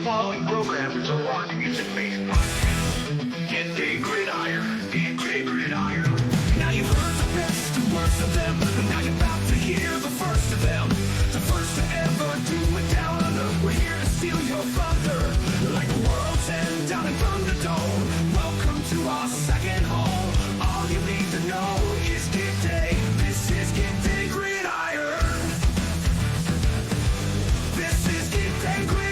following program is a rock music-based podcast. G'day Gridiron, G'day Gridiron. Now you've heard the best and worst of them, and now you're about to hear the first of them. The first to ever do it down under. We're here to steal your thunder, like the world's end down in Thunderdome. Welcome to our second home. All you need to know is G'day. This is G'day Gridiron. This is G'day Gridiron.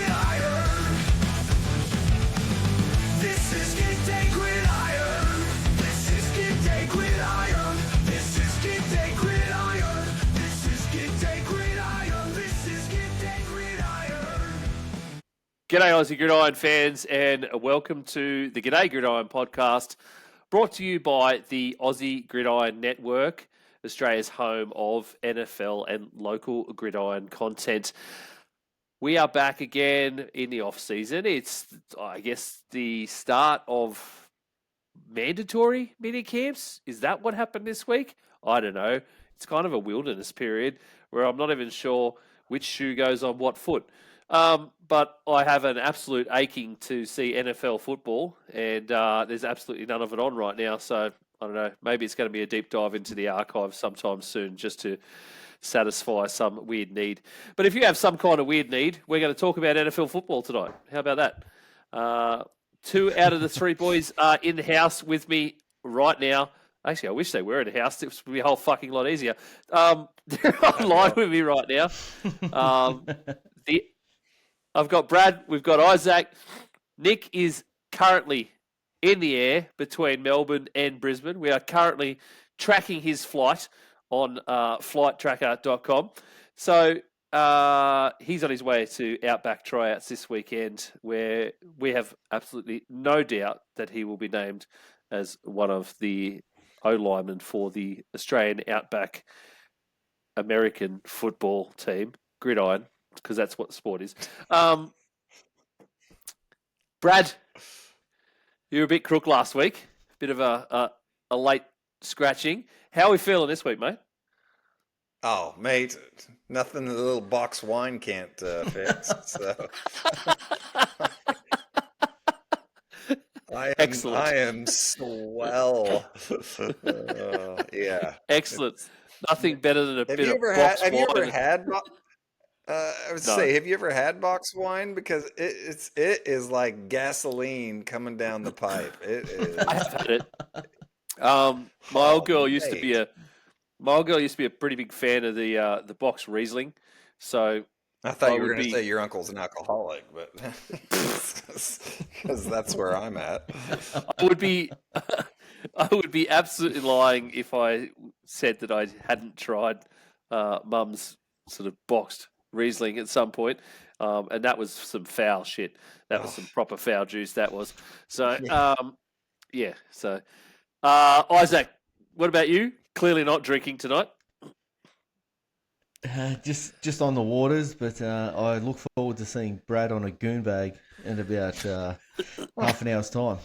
This is G'day Gridiron. This is G'day Gridiron. This is G'day Gridiron. This is G'day Gridiron. This is G'day Gridiron. G'day Aussie Gridiron fans, and welcome to the G'day Gridiron Podcast, brought to you by the Aussie Gridiron Network, Australia's home of NFL and local gridiron content. We are back again in the off-season. It's, I guess, the start of mandatory mini-camps. Is that what happened this week? I don't know. It's kind of a wilderness period where I'm not even sure which shoe goes on what foot. But I have an absolute aching to see NFL football, and there's absolutely none of it on right now. So, I don't know, maybe it's going to be a deep dive into the archives sometime soon just to satisfy some weird need. But if you have some kind of weird need, we're going to talk about NFL football tonight. How about that? 2 out of the 3 boys are in the house with me right now. Actually, I wish they were in the house. It would be a whole fucking lot easier. They're online with me right now. I've got Brad, we've got Isaac. Nick is currently in the air between Melbourne and Brisbane. We are currently tracking his flight on flighttracker.com. So he's on his way to Outback tryouts this weekend, where we have absolutely no doubt that he will be named as one of the O-linemen for the Australian Outback American football team, Gridiron, because that's what the sport is. Brad, you were a bit crook last week. Bit of a late scratching. How are we feeling this week, mate? Oh, mate, nothing a little box wine can't fix. So. Excellent. I am swell. Yeah. Excellent. Nothing better than a bit of box wine. Have you ever had? I would say, have you ever had box wine? Because it is like gasoline coming down the pipe. It is. I have had it. My old girl used to be a pretty big fan of the box Riesling. So I thought you were going to say your uncle's an alcoholic, but because that's where I'm at. I would be absolutely lying if I said that I hadn't tried Mum's sort of boxed Riesling at some point, and that was some foul shit. That was some proper foul juice. That was so. Yeah. So, Isaac, what about you? Clearly not drinking tonight. Just on the waters, but I look forward to seeing Brad on a goon bag in about half an hour's time.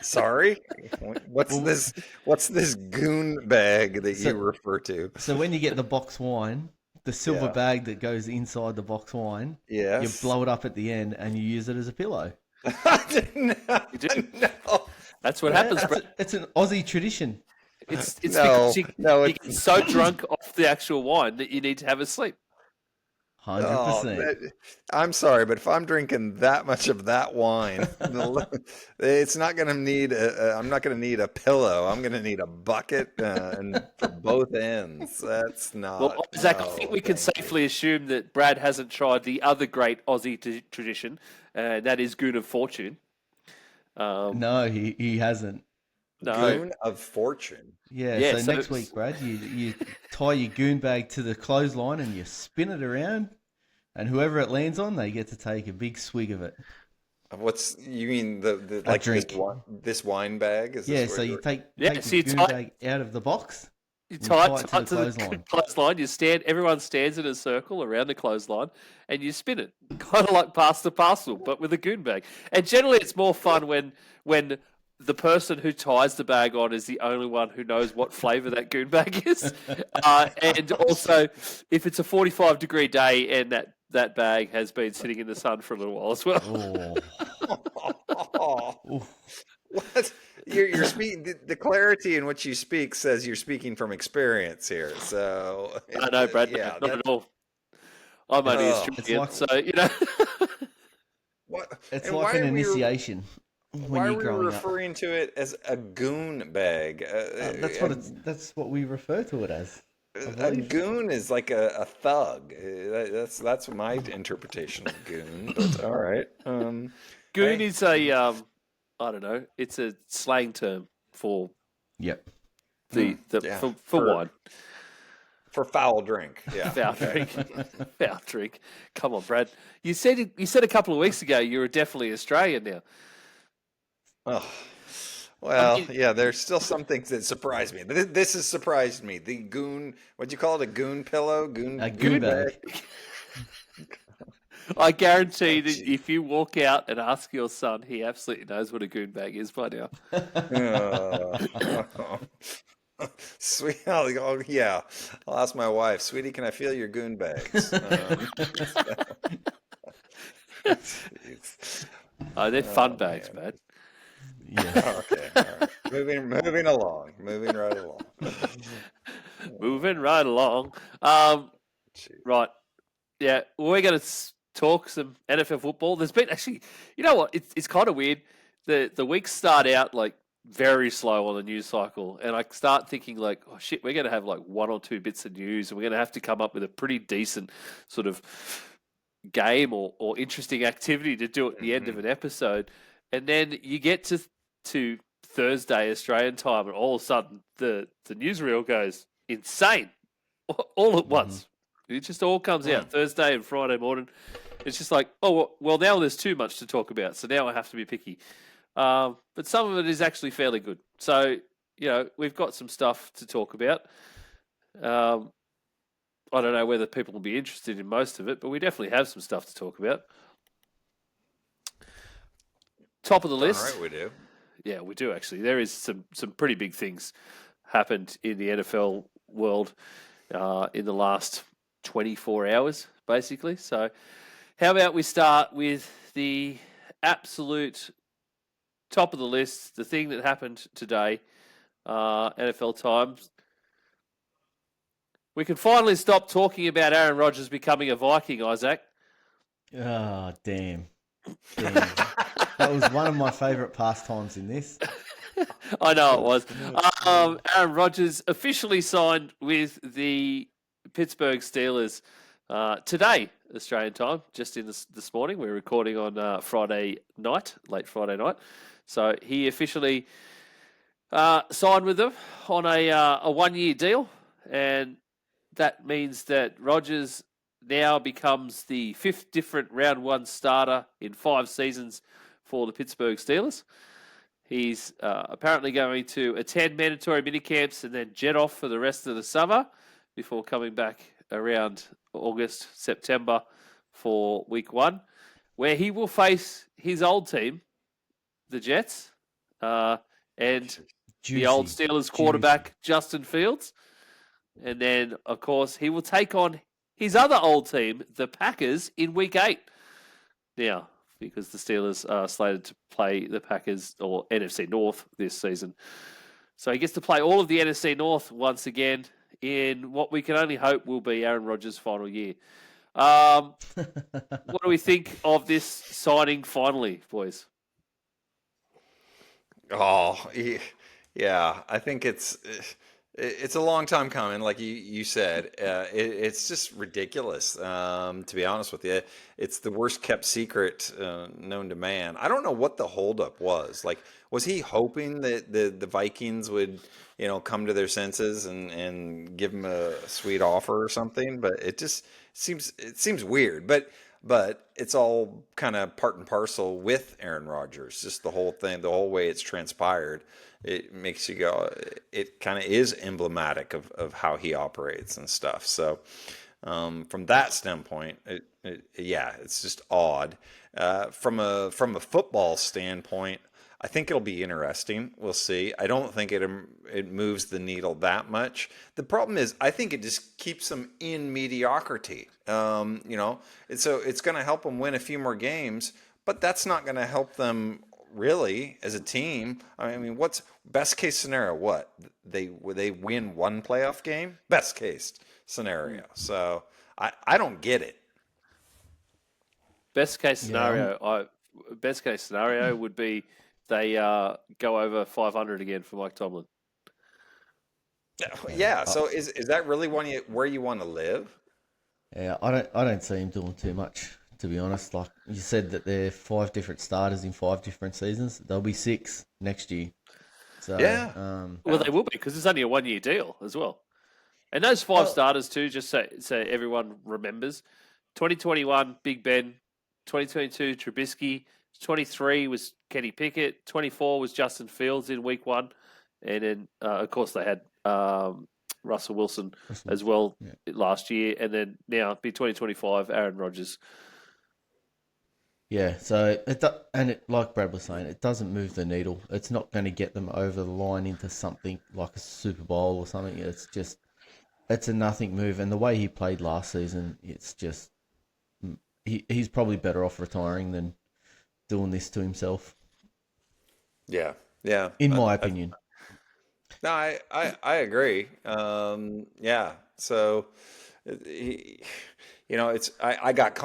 Sorry? What's this goon bag that you refer to? So when you get the box wine, the silver bag that goes inside the box wine, you blow it up at the end and you use it as a pillow. I didn't know. You do. No. That's what happens, Brad. It's an Aussie tradition. It's because you get so drunk off the actual wine that you need to have a sleep. 100%. I'm sorry, but if I'm drinking that much of that wine, it's not going to need. I'm not going to need a pillow. I'm going to need a bucket and for both ends. That's not. Well, Zach, I think we can safely assume that Brad hasn't tried the other great Aussie tradition, and that is Goon of Fortune. No, he hasn't. No. Goon of Fortune. Yeah, so next week, Brad, you tie your goon bag to the clothesline and you spin it around, and whoever it lands on, they get to take a big swig of it. You mean the like drink. this wine bag? So you take the goon bag out of the box. You tie it to the clothesline. Everyone stands in a circle around the clothesline, and you spin it, kind of like pass the parcel, but with a goon bag. And generally, it's more fun when the person who ties the bag on is the only one who knows what flavour that goon bag is. And also, if it's a 45-degree day and that that bag has been sitting in the sun for a little while as well. Oh. What? You're speaking. The clarity in which you speak says you're speaking from experience here. So I know, Brad. yeah, Not at all. I'm only Oh. Australian, It's so you know. what? It's and like why an are we- initiation Why when are you're we growing up. referring to it as a goon bag? That's what we refer to it as. I A believe. goon is like a thug. That's my interpretation of goon. But all right. Goon Hey. is a I don't know. It's a slang term for Yep. Yeah, for wine. For foul drink. Yeah. Foul drink. Foul drink. Come on, Brad. You said a couple of weeks ago you were definitely Australian now. Oh. Well, mean- yeah, there's still some things that surprise me. This has surprised me. The goon, what'd you call it? A goon pillow? A goon bag. I guarantee Oh, that gee. if you walk out and ask your son, he absolutely knows what a goon bag is by now. Sweet, oh yeah. I'll ask my wife, sweetie, can I feel your goon bags? Jeez. They're fun Oh, bags, man. Brad. Yeah. Okay, all right. Moving along, moving right along. Moving right along. Jeez. Right. Yeah, we're going to talk some NFL football. There's been actually, you know what? It's kind of weird. The weeks start out like very slow on the news cycle, and I start thinking like, oh shit, we're going to have like one or two bits of news, and we're going to have to come up with a pretty decent sort of game or interesting activity to do at the end of an episode. And then you get to Thursday Australian time, and all of a sudden the newsreel goes insane all at once. It just all comes out Thursday and Friday morning. It's just like, oh, well, now there's too much to talk about, so now I have to be picky. But some of it is actually fairly good. So, you know, we've got some stuff to talk about. I don't know whether people will be interested in most of it, but we definitely have some stuff to talk about. Top of the list. All right, we do. Yeah, we do actually. There is some pretty big things happened in the NFL world in the last 24 hours, basically. So how about we start with the absolute top of the list, the thing that happened today, NFL Times. We can finally stop talking about Aaron Rodgers becoming a Viking, Isaac. Oh, damn. That was one of my favourite pastimes in this. I know it was. Aaron Rodgers officially signed with the Pittsburgh Steelers today, Australian time, just in this morning. We're recording on Friday night, late Friday night. So he officially signed with them on a one-year deal, and that means that Rodgers now becomes the fifth different round one starter in 5 seasons for the Pittsburgh Steelers. He's apparently going to attend mandatory minicamps and then jet off for the rest of the summer before coming back around August, September for week 1, where he will face his old team, the Jets, and the old Steelers quarterback, Justin Fields. And then, of course, he will take on his other old team, the Packers, in week 8. Now, because the Steelers are slated to play the Packers or NFC North this season. So he gets to play all of the NFC North once again in what we can only hope will be Aaron Rodgers' final year. What do we think of this signing finally, boys? Oh, yeah. I think it's a long time coming, like you said. It's just ridiculous, to be honest with you. It's the worst kept secret known to man. I don't know what the holdup was. Like, was he hoping that the Vikings would, come to their senses and give him a sweet offer or something? But it just seems weird. But it's all kind of part and parcel with Aaron Rodgers. Just the whole thing, the whole way it's transpired. It makes you go, it kind of is emblematic of how he operates and stuff. So from that standpoint, it's just odd. From a football standpoint, I think it'll be interesting. We'll see. I don't think it moves the needle that much. The problem is, I think it just keeps them in mediocrity. So it's going to help them win a few more games, but that's not going to help them really as a team. I mean, what's best case scenario? What they win one playoff game? Best case scenario. So I don't get it. Best case scenario, would be they go over 500 again for Mike Tomlin. Yeah. So is that really where you want to live? Yeah, I don't see him doing too much, to be honest. Like you said, that they're 5 different starters in 5 different seasons. There'll be 6 next year. So Yeah. Well, they will be, because it's only a 1-year deal as well. And those 5 starters too, just so everyone remembers: 2021, Big Ben; 2022, Trubisky; 23 was Kenny Pickett; 24 was Justin Fields in week 1, and then of course they had Russell Wilson as well last year, and then now be 2025 Aaron Rodgers. Yeah, so like Brad was saying, it doesn't move the needle. It's not going to get them over the line into something like a Super Bowl or something. It's a nothing move, and the way he played last season, it's just he's probably better off retiring than doing this to himself. Yeah. In my opinion. No, I agree. Yeah. So, I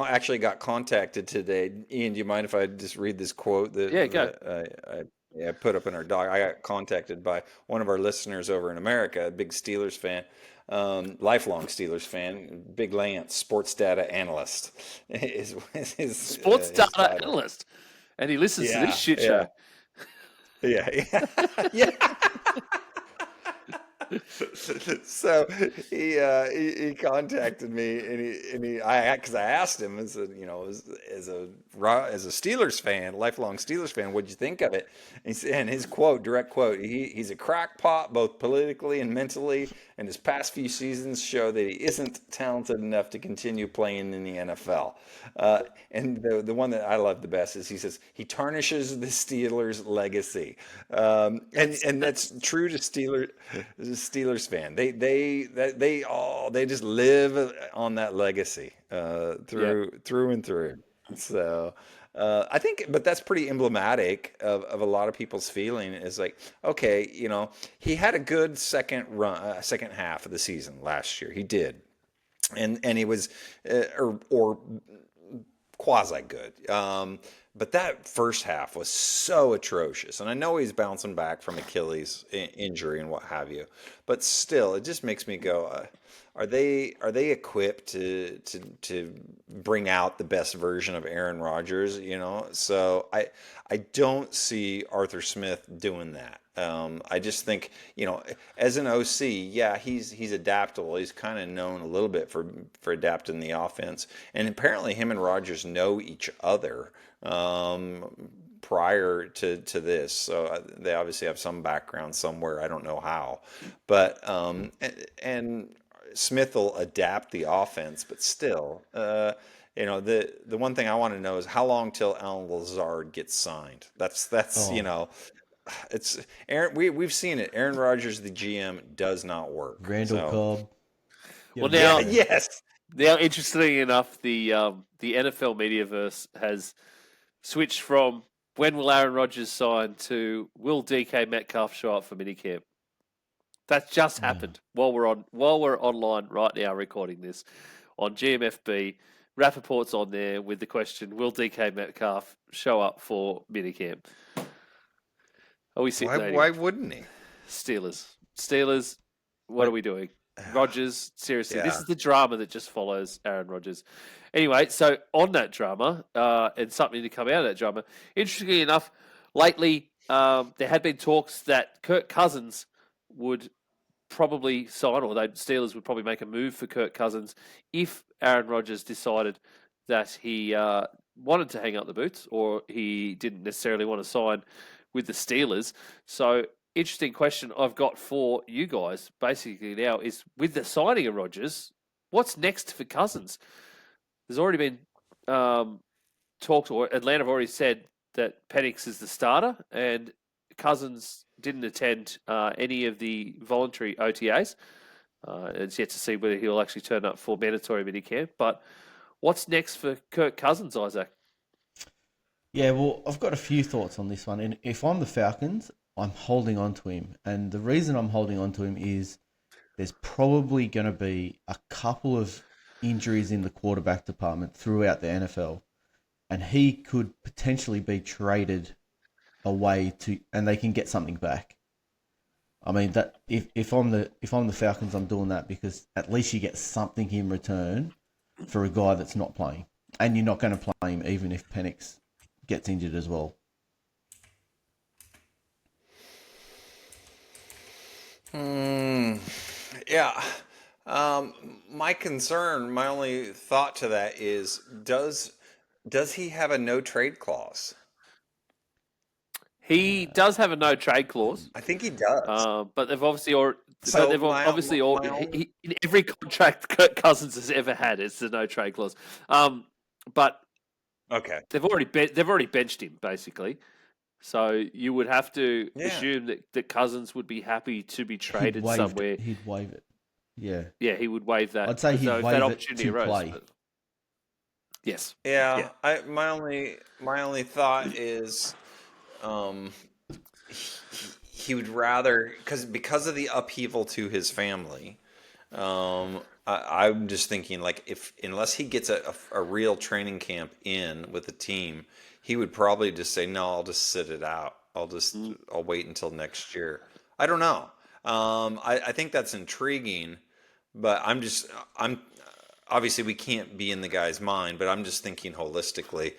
actually got contacted today. Ian, do you mind if I just read this quote that go. I put up in our doc? I got contacted by one of our listeners over in America, a big Steelers fan, lifelong Steelers fan, Big Lance, sports data analyst. Sports data analyst, and he listens to this shit show. Yeah. So he contacted me, and because I asked him as a Steelers fan, lifelong Steelers fan, what'd you think of it? And his quote, direct quote, he's a crackpot both politically and mentally, and his past few seasons show that he isn't talented enough to continue playing in the NFL. And the one that I love the best is he says he tarnishes the Steelers' legacy, and that's true to Steelers fan. They just live on that legacy through and through. So I think, but that's pretty emblematic of a lot of people's feeling. Is like, okay, he had a good second half of the season last year. He did, and he was or quasi good. But that first half was so atrocious, and I know he's bouncing back from Achilles injury and what have you, but still, it just makes me go: Are they equipped to bring out the best version of Aaron Rodgers? So I don't see Arthur Smith doing that. I just think, as an OC, yeah, he's adaptable. He's kind of known a little bit for adapting the offense, and apparently him and Rodgers know each other prior to this, so they obviously have some background somewhere. I don't know how, but and Smith will adapt the offense, but still, the one thing I want to know is how long till Alan Lazard gets signed. That's it's Aaron. We've seen it. Aaron Rodgers, the GM, does not work. Randall Cobb. Well, now, yes. Now, interestingly enough, the NFL Mediaverse has switched from when will Aaron Rodgers sign to will DK Metcalf show up for minicamp. That just happened while we're online right now recording this on GMFB. Rappaport's on there with the question: will DK Metcalf show up for minicamp? Are we sitting? Why wouldn't he? Steelers. What are we doing? Rodgers, seriously, this is the drama that just follows Aaron Rodgers. Anyway, so on that drama, and something to come out of that drama, interestingly enough, lately there had been talks that Kirk Cousins would probably sign, or the Steelers would probably make a move for Kirk Cousins if Aaron Rodgers decided that he wanted to hang up the boots, or he didn't necessarily want to sign with the Steelers. So, interesting question I've got for you guys basically now is, with the signing of Rodgers, what's next for Cousins? There's already been talks, or Atlanta have already said that Penix is the starter, and Cousins didn't attend any of the voluntary OTAs. It's yet to see whether he'll actually turn up for mandatory minicamp. But what's next for Kirk Cousins, Isaac? Yeah, well, I've got a few thoughts on this one. And if I'm the Falcons, I'm holding on to him. And the reason I'm holding on to him is there's probably going to be a couple of injuries in the quarterback department throughout the NFL. And he could potentially be traded away and they can get something back. I mean, that if I'm the Falcons, I'm doing that because at least you get something in return for a guy that's not playing. And you're not going to play him even if Penix gets injured as well. Yeah. My only thought to that is, does he have a no trade clause? He does have a no trade clause, I think he does. but they've obviously already. So But they've my- obviously all my own- in every contract Kirk Cousins has ever had, it's the no trade clause. But Okay. they've already benched him basically. So you would have to Yeah. assume that Cousins would be happy to be He'd traded waive somewhere. it. He'd waive it. Yeah. Yeah, he would waive that. I'd say he'd so if waive that it opportunity to arose. play. But- Yes. Yeah. Yeah. My only thought is, he would rather because of the upheaval to his family. I'm just thinking, like, unless he gets a real training camp in with the team, he would probably just say, no, I'll just sit it out. I'll wait until next year. I don't know. I think that's intriguing, but I'm obviously we can't be in the guy's mind, but I'm just thinking holistically.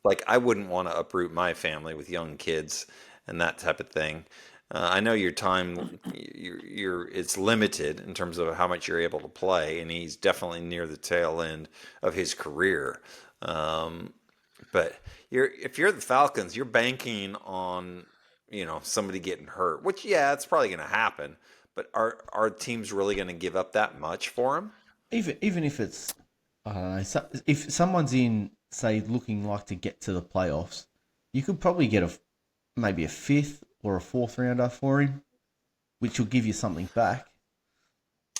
Like, I wouldn't want to uproot my family with young kids and that type of thing. I know your time, it's limited in terms of how much you're able to play, and he's definitely near the tail end of his career. But if you're the Falcons, you're banking on somebody getting hurt, which it's probably going to happen. But are teams really going to give up that much for him? Even if it's, I don't know, if someone's in, say, looking like to get to the playoffs, you could probably get maybe a fifth or a fourth rounder for him, which will give you something back.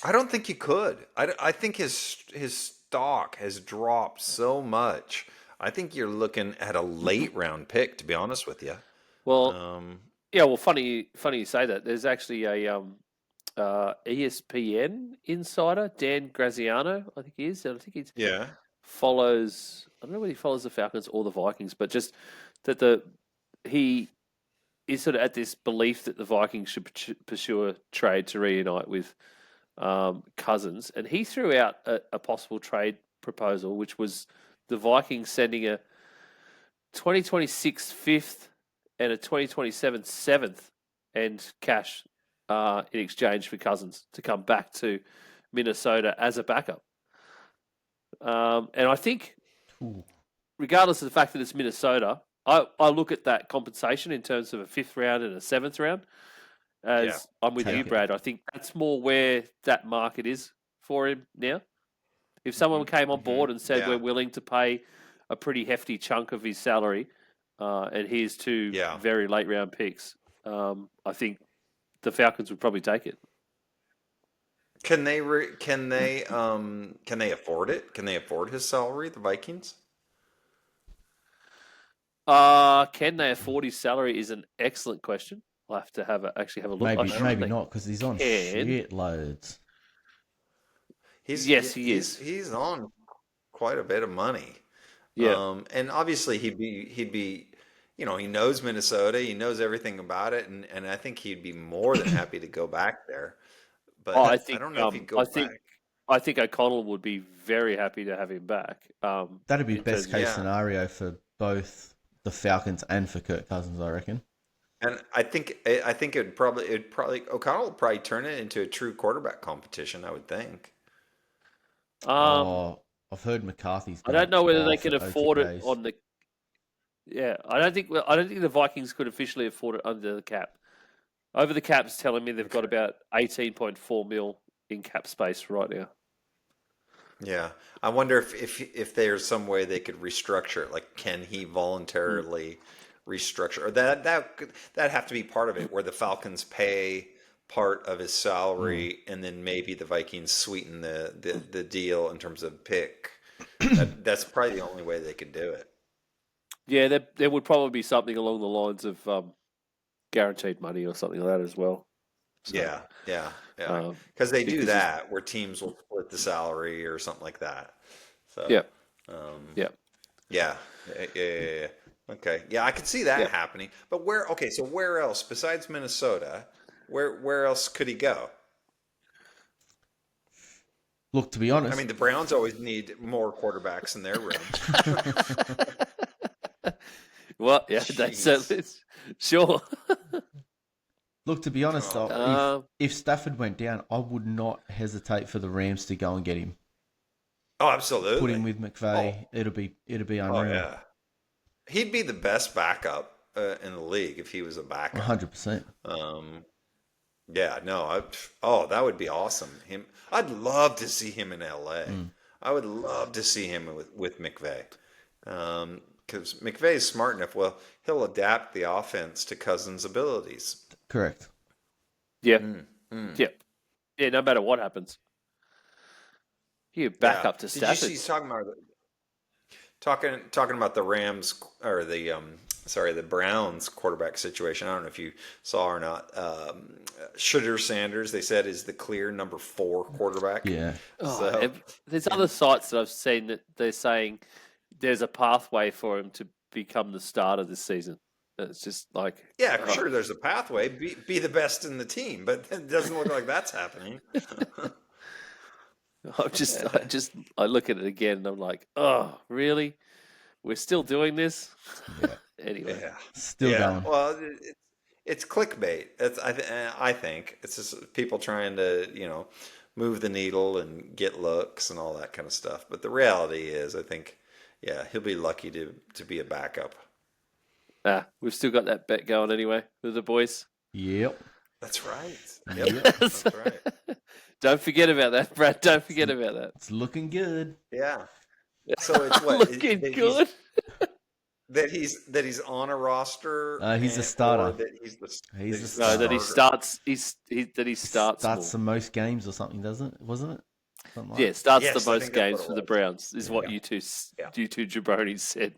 I don't think you could. I think his stock has dropped so much. I think you're looking at a late round pick, to be honest with you. Well, yeah. Well, funny you say that. There's actually a ESPN insider, Dan Graziano, I think he is. And I think he follows. I don't know whether he follows the Falcons or the Vikings, but just that he is sort of at this belief that the Vikings should pursue a trade to reunite with Cousins, and he threw out a possible trade proposal, which was the Vikings sending a 2026 fifth and a 2027 seventh and cash in exchange for Cousins to come back to Minnesota as a backup. And I think, regardless of the fact that it's Minnesota, I look at that compensation in terms of a fifth round and a seventh round. As I'm with you, Brad. I think that's more where that market is for him now. If someone came on board and said we're willing to pay a pretty hefty chunk of his salary, and here's two very late round picks, I think the Falcons would probably take it. Can they afford it? Can they afford his salary, the Vikings? Can they afford his salary is an excellent question. I'll have to actually have a look. Maybe not, because he's on shit loads. He is. He's on quite a bit of money. Yeah. And obviously he'd be he knows Minnesota, he knows everything about it, and I think he'd be more than happy to go back there. But I don't know if he'd go back. I think O'Connell would be very happy to have him back. That'd be best case scenario for both the Falcons and for Kirk Cousins, I reckon. And I think it'd probably O'Connell would probably turn it into a true quarterback competition, I would think. I've heard McCarthy's. I don't know whether they can afford it on the. Yeah, I don't think the Vikings could officially afford it under the cap. Over the cap's telling me they've got about 18.4 mil in cap space right now. Yeah, I wonder if there's some way they could restructure it. Like, can he Mm. voluntarily restructure, or that have to be part of it, where the Falcons pay part of his Mm. salary, and then maybe the Vikings sweeten the deal in terms of pick. That's probably the only way they could do it. Yeah, there would probably be something along the lines of guaranteed money or something like that as well. So, Yeah, yeah, yeah. um, Because they do because he's, that where teams will split the salary or something like that. So, yeah, um, yeah, yeah, yeah. Okay, yeah, I could see that yeah. happening. But where? Okay, so where else besides Minnesota? Where else could he go? Look, to be I honest, mean, the Browns always need more quarterbacks in their room. Well, yeah, that's Jeez. sure. Oh, if Stafford went down, I would not hesitate for the Rams to go and get him. oh, Put him absolutely. with Oh, McVay. It'll be oh unreal. yeah. He'd be the best backup in the league if he was a backup. 100%. Um, Yeah, no, oh, that would be awesome. I'd love to see him in LA. Mm, I would love to see him with McVay. Because McVay is smart enough. Well, he'll adapt the offense to Cousins' abilities. correct. Yeah, Mm, mm. yeah, yeah. No matter what happens, you back Yeah. up to Did you see Stafford. he's talking about the Rams or the Browns quarterback situation. I don't know if you saw or not. Shooter Sanders, they said, is the clear number 4 quarterback. Yeah. Oh, So, there's other sites that I've seen that they're saying there's a pathway for him to become the starter this season. It's just like, yeah, sure, there's a pathway. Be the best in the team, but it doesn't look like that's happening. I look at it again and I'm like, oh, really? We're still doing this? Yeah. Anyway, Yeah, Still yeah. going. Well, it's clickbait. I think it's just people trying to move the needle and get looks and all that kind of stuff. But the reality is, I think, yeah, he'll be lucky to be a backup. we've still got that bet going anyway with the boys. Yep. That's right. Yep, Yep. that's right. Don't forget about that, Brad. Don't forget about that. It's looking good. Yeah. So it's what Looking that good. he's on a roster, He's a or starter. that he's the He's that a No, that he starter. starts. That he starts Starts the more. most games or something, doesn't it? Wasn't it? Something like Yeah, starts Yes, the I most think that's games what for it the was. Browns. Is what Yeah. Yeah. you two jabronis said.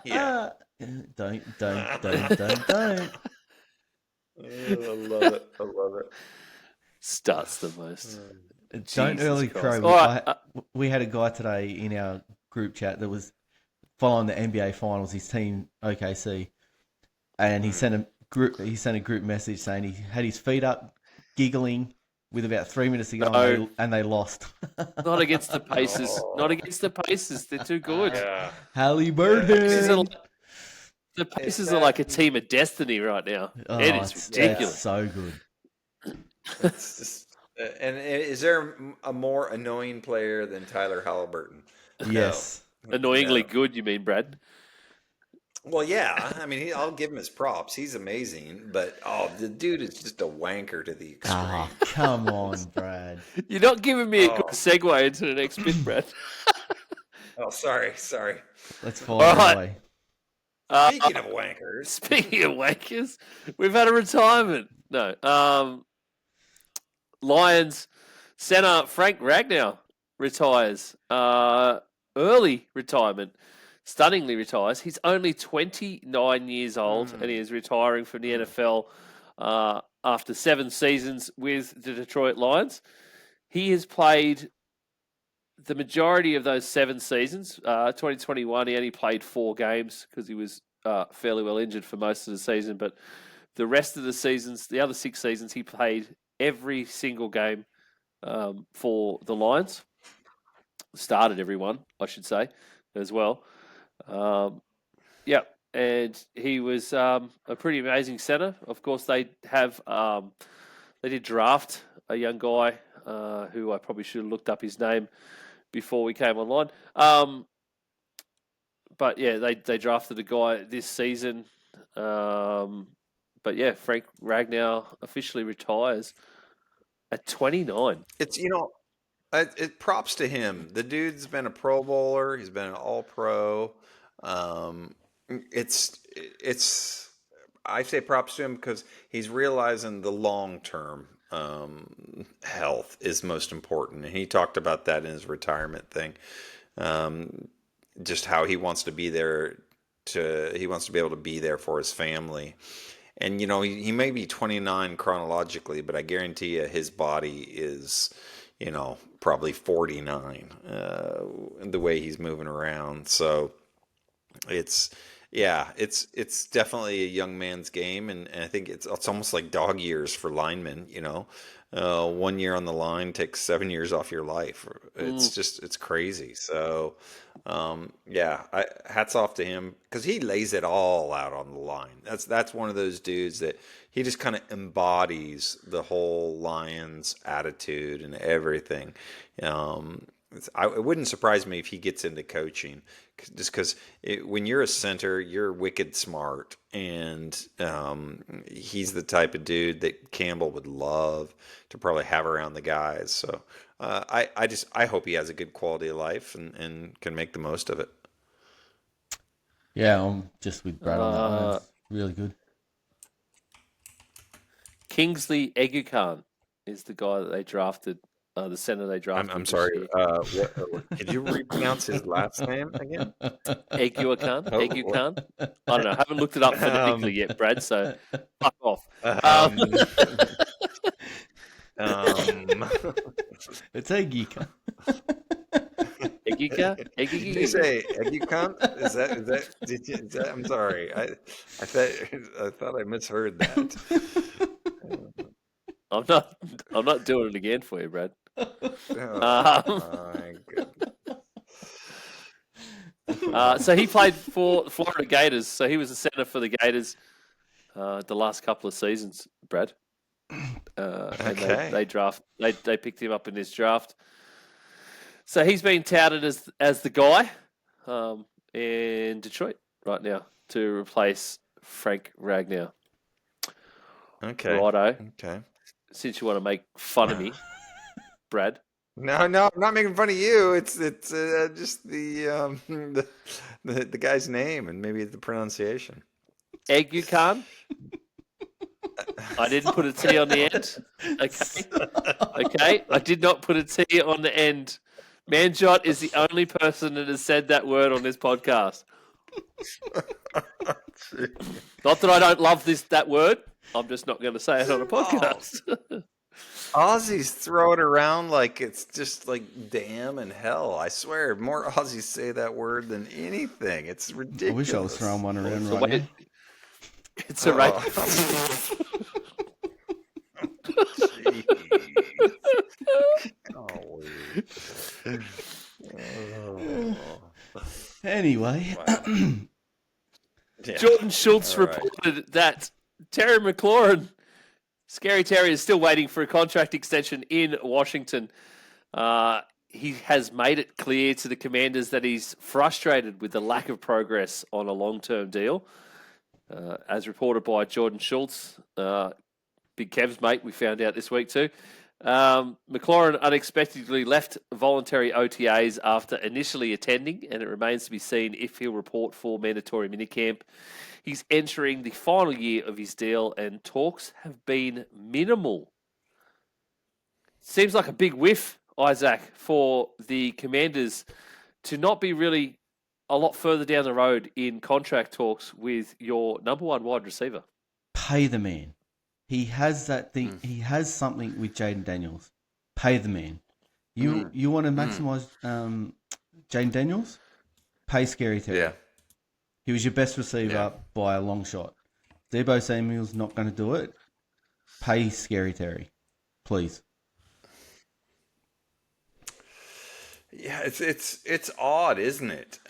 Yeah. Don't. I love it. I love it. Starts the most. Don't Jesus early Christ. crow. All right. We had a guy today in our group chat that was following the NBA finals, his team OKC, and he sent a group message saying he had his feet up, giggling with about 3 minutes to go, No. and they lost. Not against the Pacers. Oh. Not against the Pacers. They're too good. Yeah. Pacers Halliburton. are like, the Pacers are like a team of destiny right now. Oh, It is it's ridiculous. so good. It's just, and is there a more annoying player than Tyler Halliburton? Yes. Annoyingly No. good, you mean, Brad? Well, yeah. I mean, I'll give him his props. He's amazing, but the dude is just a wanker to the extreme. Ah, come on, Brad. You're not giving me a Oh. good segue into the next bit, Brad. Oh, sorry. Let's fire All right. away. Speaking of wankers, Speaking of wankers, we've had a retirement. No. Lions center Frank Ragnow retires. Early retirement. Stunningly retires. He's only 29 years old and he is retiring from the NFL after 7 seasons with the Detroit Lions. He has played the majority of those 7 seasons. 2021, he only played 4 games because he was fairly well injured for most of the season. But the rest of the seasons, the other 6 seasons, he played every single game for the Lions. Started every one, I should say, as well. And he was a pretty amazing center. Of course, they did draft a young guy who I probably should have looked up his name before we came online. But yeah, they drafted a guy this season. But yeah, Frank Ragnow officially retires at 29. it's Props to him. The dude's been a Pro Bowler. He's been an All Pro. Um, it's. I say props to him because he's realizing the long term health is most important, and he talked about that in his retirement thing. Um, just how he wants to be there he wants to be able to be there for his family. And he may be 29 chronologically, but I guarantee you his body is, probably 49, the way he's moving around. So it's yeah, it's definitely a young man's game, and I think it's almost like dog years for linemen. 1 year on the line takes 7 years off your life. It's crazy. So yeah, hats off to him because he lays it all out on the line. That's one of those dudes that he just kind of embodies the whole Lions attitude and everything. It wouldn't surprise me if he gets into coaching, just because when you're a center, you're wicked smart, and he's the type of dude that Campbell would love to probably have around the guys. So I hope he has a good quality of life and can make the most of it. Yeah, I'm just with Brad on that one. It's really good. Kingsley Egukan is the guy that they drafted, the center they drafted. I'm this sorry. year. Could you repronounce his last name again? Egukan? Oh, Egukan? I don't know. I haven't looked it up phonetically yet, Brad, so fuck off. It's a geek. Eguka? Did you say Egukan? Is that? Did you? I'm sorry. I thought I misheard that. I'm not doing it again for you, Brad. Oh, my goodness. So he played for the Florida Gators. So he was a center for the Gators the last couple of seasons, Brad. Okay. And they picked him up in this draft. So he's been touted as the guy in Detroit right now to replace Frank Ragnow. Okay. Righto. Okay. Since you want to make fun of me, Brad. No, I'm not making fun of you. It's just the guy's name and maybe the pronunciation. Egukan. I didn't put a T on the end. Okay. I did not put a T on the end. Manjot is the only person that has said that word on this podcast. Not that I don't love that word. I'm just not going to say it on a podcast. Aussies throw it around like it's just like damn and hell. I swear, more Aussies say that word than anything. It's ridiculous. I wish I was throwing one around right now. It's a right. Anyway. Wow. Yeah. Jordan Schultz All right. reported that Terry McLaurin, Scary Terry, is still waiting for a contract extension in Washington. He has made it clear to the Commanders that he's frustrated with the lack of progress on a long-term deal. As reported by Jordan Schultz, Big Kev's mate, we found out this week too. McLaurin unexpectedly left voluntary OTAs after initially attending, and it remains to be seen if he'll report for mandatory minicamp. He's entering the final year of his deal, and talks have been minimal. Seems like a big whiff, Isaac, for the Commanders to not be really a lot further down the road in contract talks with your number one wide receiver. Pay the man. He has that thing. He has something with Jaden Daniels. Pay the man. You want to maximize Jaden Daniels? Pay Scary Terry. Yeah. He was your best receiver by a long shot. Deebo Samuel's not going to do it. Pay Scary Terry, please. Yeah, it's odd, isn't it?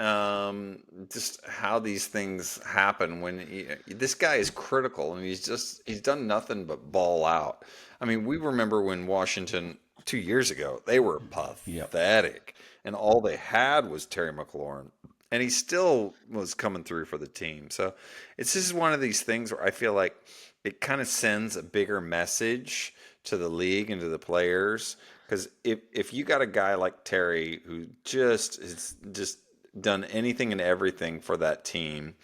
Just how these things happen when this guy is critical and he's done nothing but ball out. I mean, we remember when Washington 2 years ago, they were pathetic, and all they had was Terry McLaurin, and he still was coming through for the team. So it's just one of these things where I feel like it kind of sends a bigger message to the league and to the players Because if you got a guy like Terry who just is just done anything and everything for that team,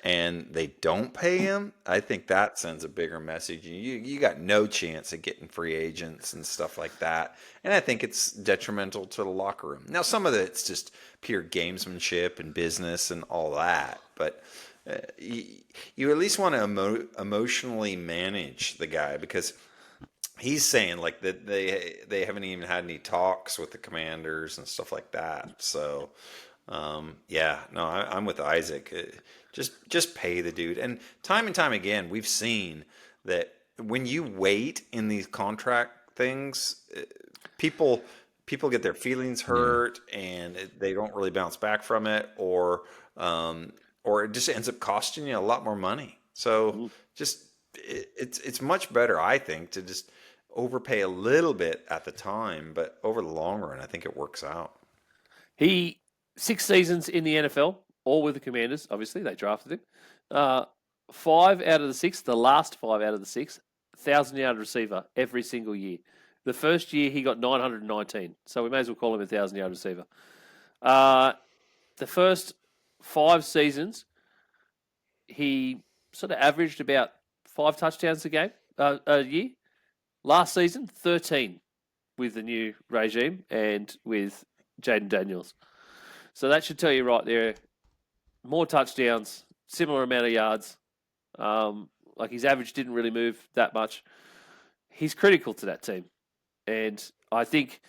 and they don't pay him, I think that sends a bigger message. You got no chance of getting free agents and stuff like that. And I think it's detrimental to the locker room. Now, some of it's just pure gamesmanship and business and all that, but you at least want to emotionally manage the guy, because he's saying like that they haven't even had any talks with the Commanders and stuff like that. So yeah, no, I'm with Isaac. Just pay the dude. And time again, we've seen that when you wait in these contract things, people get their feelings hurt and they don't really bounce back from it, or it just ends up costing you a lot more money. So it's much better, I think, to just overpay a little bit at the time, but over the long run, I think it works out. 6 seasons in the NFL, all with the Commanders. Obviously, they drafted him. 5 out of the 6, the last 5 out of the 6, 1,000-yard receiver every single year. The first year he got 919, so we may as well call him a 1,000-yard receiver. The first 5 seasons, he sort of averaged about 5 touchdowns a year. Last season, 13 with the new regime and with Jaden Daniels. So that should tell you right there, more touchdowns, similar amount of yards. Like his average didn't really move that much. He's critical to that team. And I think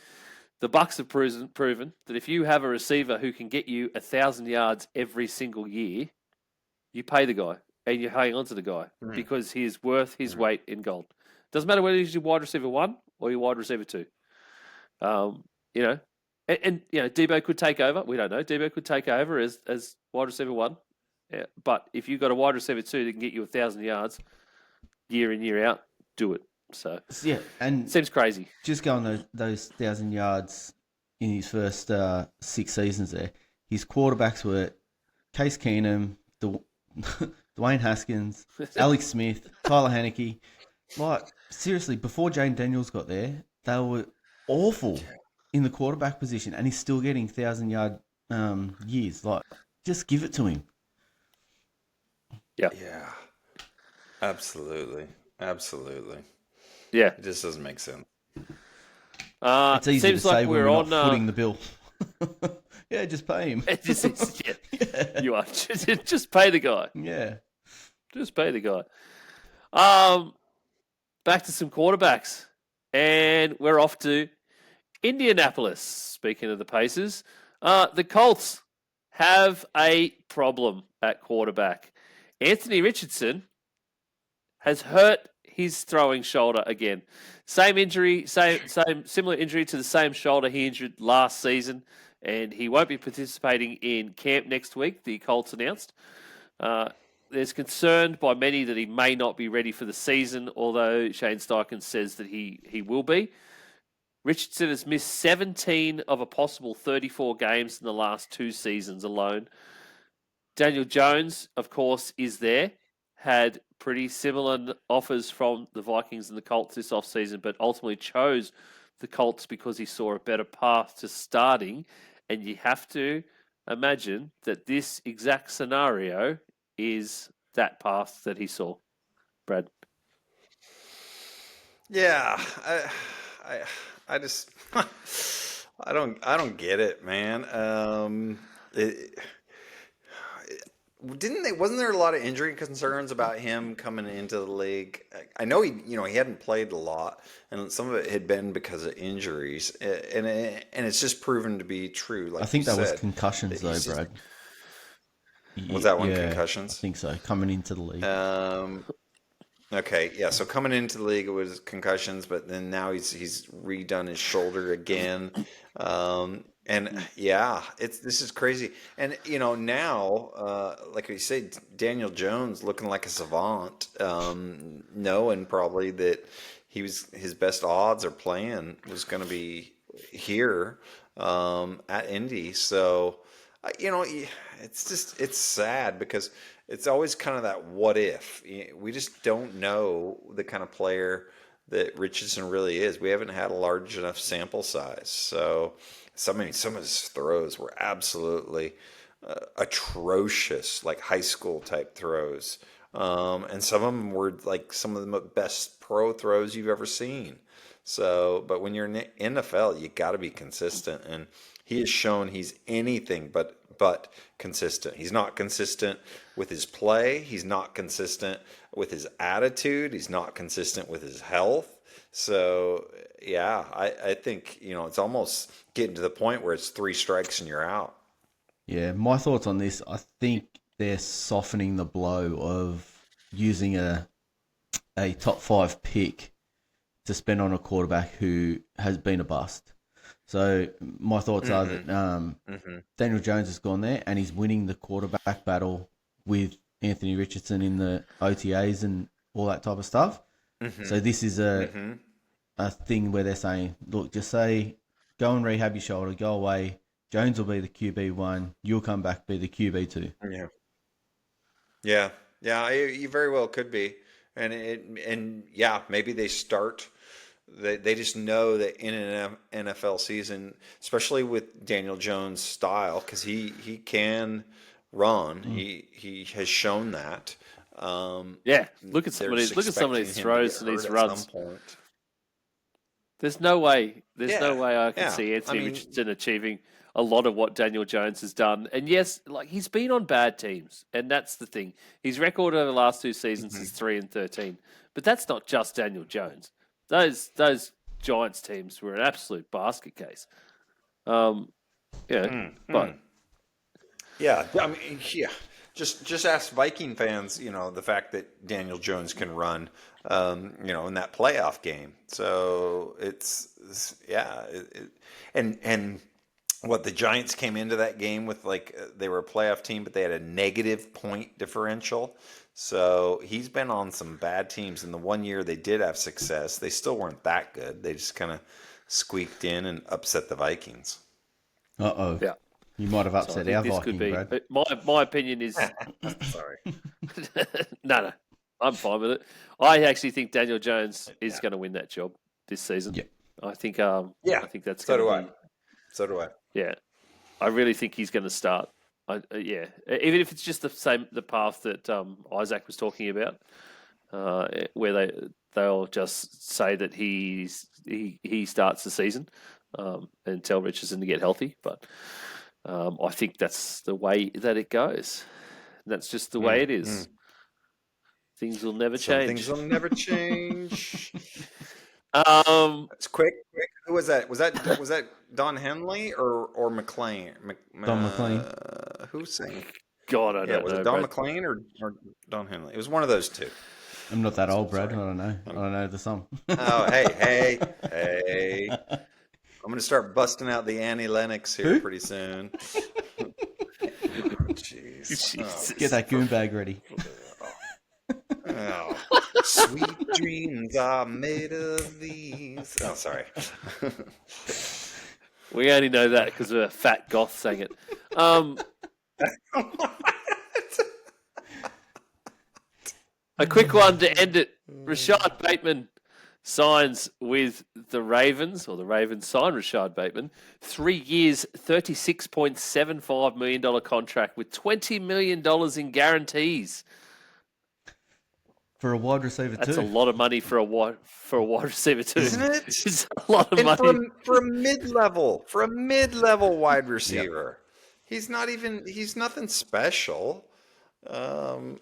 the Bucs have proven that if you have a receiver who can get you 1,000 yards every single year, you pay the guy and you hang on to the guy because he is worth his weight in gold. Doesn't matter whether he's your wide receiver 1 or your wide receiver 2. You know, and you know, Debo could take over. We don't know. Debo could take over as wide receiver 1. Yeah, but if you've got a wide receiver 2 that can get you 1,000 yards year in, year out, do it. So yeah, and seems crazy. Just going those 1,000 yards in his first 6 seasons there. His quarterbacks were Case Keenum, Dwayne Haskins, Alex Smith, Tyler Haneke. Like, seriously, before Jane Daniels got there, they were awful in the quarterback position, and he's still getting 1,000-yard years. Like, just give it to him. Yeah. Yeah. Absolutely. Yeah. It just doesn't make sense. It's easy seems to like say when we're we're on not footing the bill. Yeah, just pay him. Yeah. You are. Just pay the guy. Yeah. Just pay the guy. Back to some quarterbacks. And we're off to Indianapolis. Speaking of the Pacers, the Colts have a problem at quarterback. Anthony Richardson has hurt his throwing shoulder again. Same injury, similar injury to the same shoulder he injured last season, and he won't be participating in camp next week, the Colts announced. There's concern by many that he may not be ready for the season, although Shane Steichen says that he will be. Richardson has missed 17 of a possible 34 games in the last 2 seasons alone. Daniel Jones, of course, is there. Had pretty similar offers from the Vikings and the Colts this offseason, but ultimately chose the Colts because he saw a better path to starting. And you have to imagine that this exact scenario is that path that he saw. Brad? Yeah, I just I don't get it, man. Wasn't there a lot of injury concerns about him coming into the league? I know he hadn't played a lot, and some of it had been because of injuries, and it's just proven to be true. Like I think you that was said, concussions, that though, Brad. Was that one Yeah, concussions? I think so. Coming into the league. Okay, yeah. So coming into the league, it was concussions, but then now he's redone his shoulder again, and yeah, this is crazy. And now, like we said, Daniel Jones looking like a savant, knowing probably that his best odds or plan was going to be here at Indy. So it's sad because it's always kind of that what if. We just don't know the kind of player that Richardson really is. We haven't had a large enough sample size. So some of his throws were absolutely atrocious, like high school type throws. And some of them were like some of the best pro throws you've ever seen. So, but when you're in the NFL, you got to be consistent, and he has shown he's anything but consistent. He's not consistent with his play. He's not consistent with his attitude. He's not consistent with his health. So, yeah, I think, it's almost getting to the point where it's 3 strikes and you're out. Yeah, my thoughts on this, I think they're softening the blow of using a top 5 pick to spend on a quarterback who has been a bust. So my thoughts are that Daniel Jones has gone there and he's winning the quarterback battle with Anthony Richardson in the OTAs and all that type of stuff. So this is a thing where they're saying, look, just say, go and rehab your shoulder, go away. Jones will be the QB1. You'll come back, be the QB2. Yeah. You very well could be. And maybe they start. They just know that in an NFL season, especially with Daniel Jones' style, because he can run. He has shown that. Look at some of these throws and these runs. There's no way I can see Anthony Richardson achieving a lot of what Daniel Jones has done. And yes, like he's been on bad teams, and that's the thing. His record over the last 2 seasons is 3-13. But that's not just Daniel Jones. Those Giants teams were an absolute basket case. But Just ask Viking fans, the fact that Daniel Jones can run, in that playoff game. So and what the Giants came into that game with, like they were a playoff team, but they had a negative point differential. So he's been on some bad teams. In the 1 year they did have success, they still weren't that good. They just kind of squeaked in and upset the Vikings. Uh-oh. Yeah. You might have upset our Viking, Brad. My opinion is... Sorry. No. I'm fine with it. I actually think Daniel Jones is going to win that job this season. Yeah. I think I think that's so going to be... So do I. Yeah. I really think he's going to start. Even if it's just the path that Isaac was talking about, where they'll just say that he starts the season and tell Richardson to get healthy. But I think that's the way that it goes. That's just the way it is. Things will never change. Things will never change. It's quick. Who was that? Was that Don Henley or McLean? Don McLean. Who's saying? God, I don't know. Was it Don McLean or Don Henley? It was one of those two. I'm not that old, Brad. I don't know. I don't know the song. Oh, hey. I'm going to start busting out the Annie Lennox here pretty soon. Jeez. Oh. Get that goon bag ready. Oh. Sweet dreams are made of these. Oh, sorry. We only know that because a fat goth sang it. A quick one to end it. Rashad Bateman signs with the Ravens, or the Ravens sign Rashad Bateman. 3 years, $36.75 million contract with $20 million in guarantees. For a wide receiver, That's a lot of money for a wide receiver too, isn't it? It's a lot of money for a mid-level wide receiver. Yep. He's nothing special. I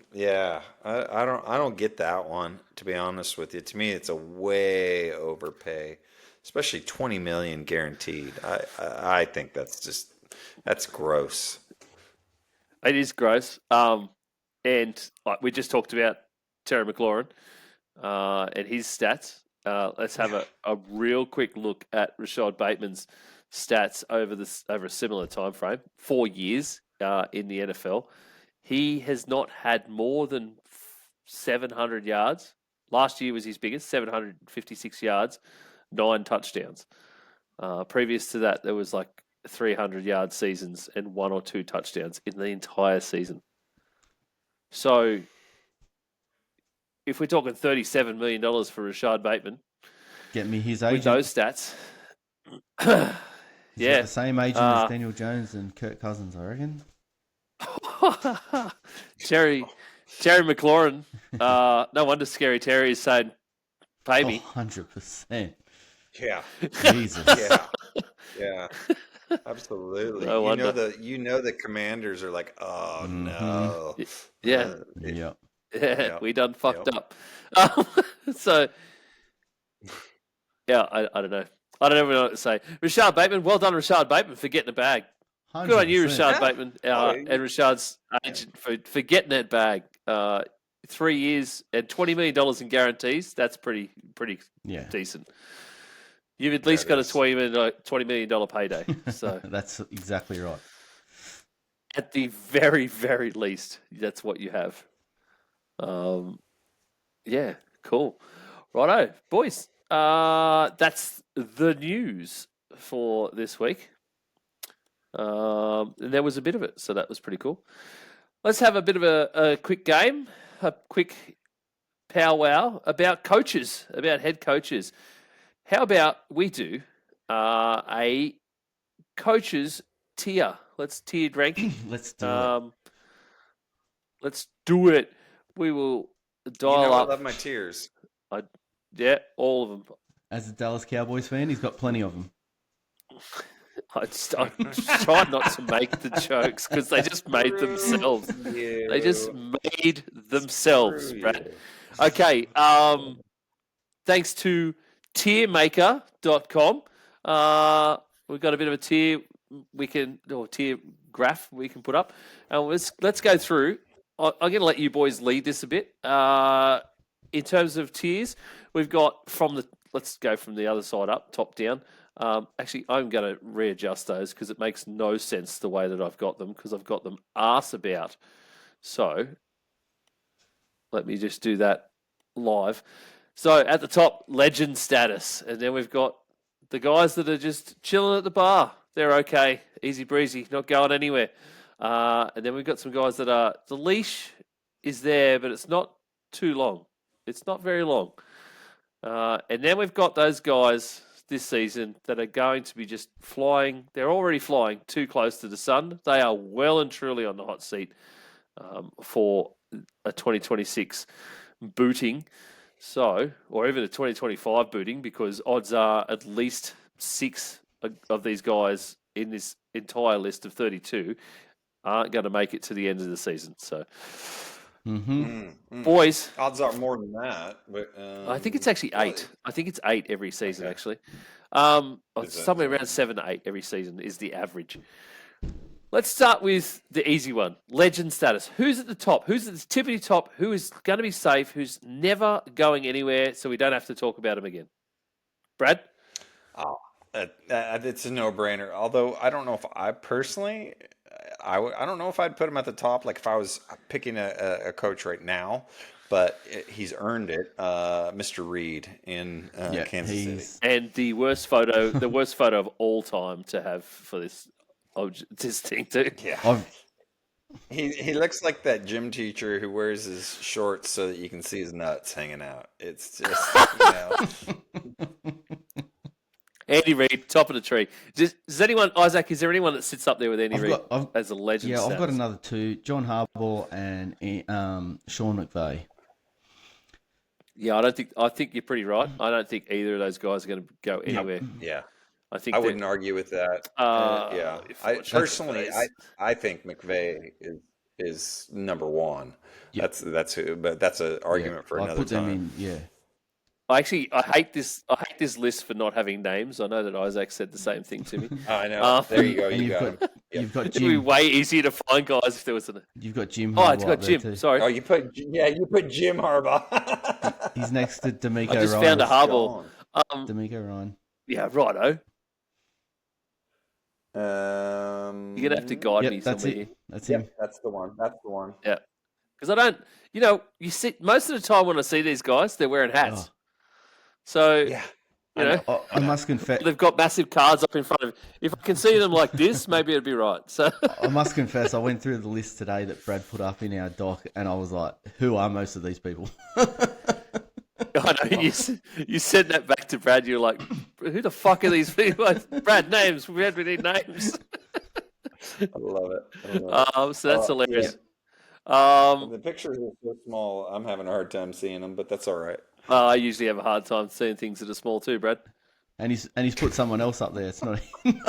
don't get that one, to be honest with you. To me, it's a way overpay, especially $20 million guaranteed. I think that's gross. It is gross. And like we just talked about Terry McLaurin and his stats. Let's have a real quick look at Rashad Bateman's stats over a similar time frame, 4 years in the NFL. He has not had more than 700 yards. Last year was his biggest, 756 yards, 9 touchdowns. Previous to that, there was like 300-yard seasons and 1 or 2 touchdowns in the entire season. So if we're talking $37 million for Rashad Bateman, Get me his with agent. those stats. He's got Yeah. the same agent as Daniel Jones and Kirk Cousins, I reckon. Terry McLaurin. No wonder Scary Terry is saying, pay me. 100%. Yeah. Jesus. Yeah. Absolutely. No wonder. You know the Commanders are like, oh no. Yeah. Yeah. Yeah, we done fucked up. So, yeah, I don't know. I don't know what to say. Rashad Bateman, well done, Rashad Bateman, for getting the bag. 100%. Good on you, Rashad Bateman, Oh, and Rashad's agent for getting that bag. 3 years and $20 million in guarantees. That's pretty Yeah. decent. You've at least got a is. $20 million payday. So That's exactly right. at the very, very least, that's what you have. Yeah, cool. Righto, boys. That's the news for this week. And there was a bit of it, so that was pretty cool. Let's have a bit of a quick game, a quick powwow about coaches, about head coaches. How about we do a coaches tier? Let's tiered ranking. Let's do it. Let's do it. We will dial I up. love my tears. Yeah, all of them. As a Dallas Cowboys fan, he's got plenty of them. I'm trying not to make the jokes because they just made themselves. They just made themselves, Screw Brad. you. Okay. Thanks to tiermaker.com. We've got a bit of a tier tier graph we can put up. And let's go through. I'm going to let you boys lead this a bit. In terms of tiers, we've got let's go from the other side up, top down. Actually, I'm going to readjust those because it makes no sense the way that I've got them because I've got them arse about. So let me just do that live. So at the top, legend status. And then we've got the guys that are just chilling at the bar. They're okay, easy breezy, not going anywhere. And then we've got some guys that are, the leash is there, but it's not too long. It's not very long. And then we've got those guys this season that are going to be just flying. They're already flying too close to the sun. They are well and truly on the hot seat for a 2026 booting. So, or even a 2025 booting, because odds are at least 6 of these guys in this entire list of 32 aren't going to make it to the end of the season. So, boys, Odds are more than that. But, I think it's actually 8. I think it's 8 every season, Okay. actually. Is it? Somewhere around 7 to 8 every season is the average. Let's start with the easy one. Legend status. Who's at the top? Who's at the tippity top? Who is going to be safe? Who's never going anywhere so we don't have to talk about him again? Brad? It's a no-brainer. Although I don't know if I personally, I don't know if I'd put him at the top. Like if I was picking a coach right now, but he's earned it. Mr. Reed in Kansas City. And the worst photo of all time to have for this thing too. Yeah. He looks like that gym teacher who wears his shorts so that you can see his nuts hanging out. It's just, Andy Reid, top of the tree. Does anyone, Isaac, is there anyone that sits up there with Andy Reid as a legend? Yeah, I've status? got another 2, John Harbaugh and Sean McVay. Yeah, I think you're pretty right. I don't think either of those guys are going to go anywhere. yeah. I think I wouldn't argue with that. Yeah. I think McVay is number one. Yeah. That's who, but that's an argument for I another put them time. in, yeah. I hate this list for not having names. I know that Isaac said the same thing to me. I know. There you go. And You got him. you've got It'd be Jim. way easier to find guys if there was a. You've got Jim. Oh, it's Harbaugh got up there Jim. too. Sorry, Oh, you put Jim Harbaugh. He's next to D'Amico I just Ryan. found a Harbaugh. D'Amico Ryan. Yeah, righto. You're gonna have to guide me Yep, that's somewhere. it. That's him. That's the one. That's the one. Yeah, because I don't. You see most of the time when I see these guys, they're wearing hats. Oh. So Yeah. I must confess. they've got massive cards up in front of. If I can see them like this, maybe it'd be right. So I must confess, I went through the list today that Brad put up in our doc, and I was like, "Who are most of these people?" I know you said that back to Brad. You're like, who the fuck are these people? Brad, names. We need names. I love it. So that's hilarious. The pictures are so small. I'm having a hard time seeing them, but that's all right. I usually have a hard time seeing things that are small too, Brad. And he's put someone else up there. It's not even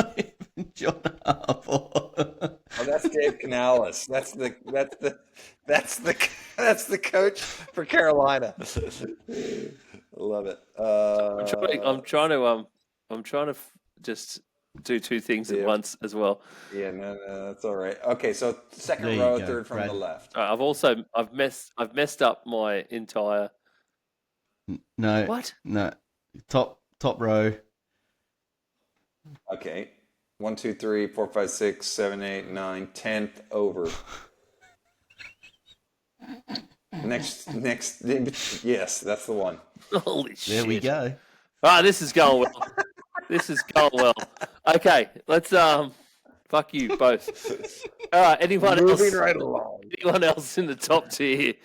John Harbaugh. Oh, that's Dave Canales. That's the coach for Carolina. I love it. I'm trying to just do two things at once as well. Yeah, no, that's all right. Okay, so second There row, you go, third from Brad. the left. I've messed up my entire. No. What? No. Top row. Okay. 1, 2, 3, 4, 5, 6, 7, 8, 9, 10th over. Next. Yes, that's the one. Holy shit! There we go. This is going well. This is going well. Okay, let's fuck you both. All right, anyone else? Moving right along. Anyone else in the top tier?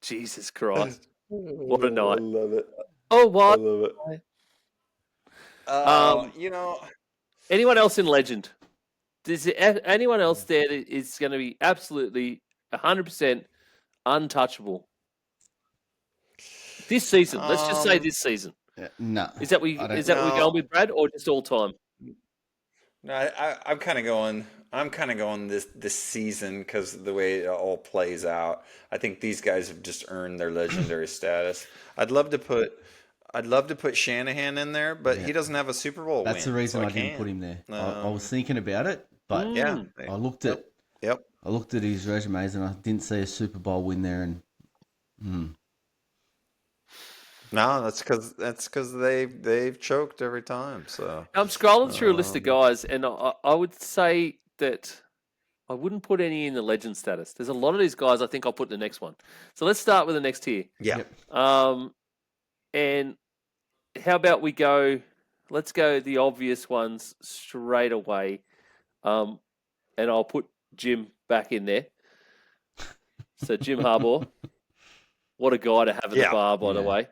Jesus Christ! What a night! I love it. Oh, I what? love it. Anyone else in Legend? Is there anyone else there that is going to be absolutely 100% untouchable this season? Let's just say this season. No. Is that what we're going with, Brad, or just all time? No, I'm kind of going. I'm kind of going this season because of the way it all plays out. I think these guys have just earned their legendary status. I'd love to put Shanahan in there, but he doesn't have a Super Bowl That's win. the reason so I didn't can't. put him there. I was thinking about it, but Yeah. I looked at Yep. I looked at his resumes and I didn't see a Super Bowl win there. And No, that's because they've choked every time. So I'm scrolling through a list of guys, and I would say that I wouldn't put any in the legend status. There's a lot of these guys I think I'll put in the next one. So let's start with the next tier. yeah. Yep. And how about we go? Let's go the obvious ones straight away. And I'll put Jim back in there. So Jim Harbaugh, what a guy to have in the bar, by the way.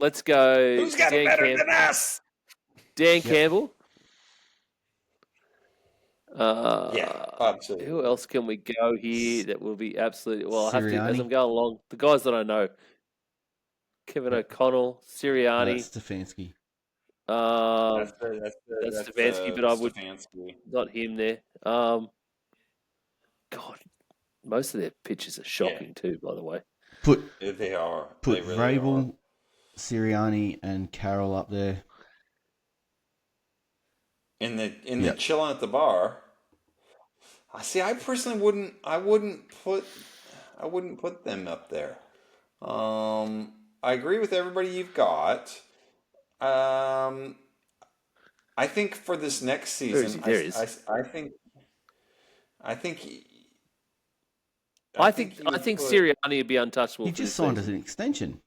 Let's go. Who's got it better than us? Dan Campbell. Absolutely. Who else can we go here that will be absolutely well? I have to, as Sirianni. I'm going along, the guys that I know: Kevin O'Connell, Sirianni. Stefanski. That's Stefanski, but I would Stefanski. not him there. God, most of their pitches are shocking too. By the way, They are. Put They really Vrabel, Sirianni, and Carroll up there. In the chilling at the bar. I see. I personally wouldn't put them up there. I agree with everybody you've got. I think for this next season, I think Sirianni would be untouchable. He for just this signed season. as an extension.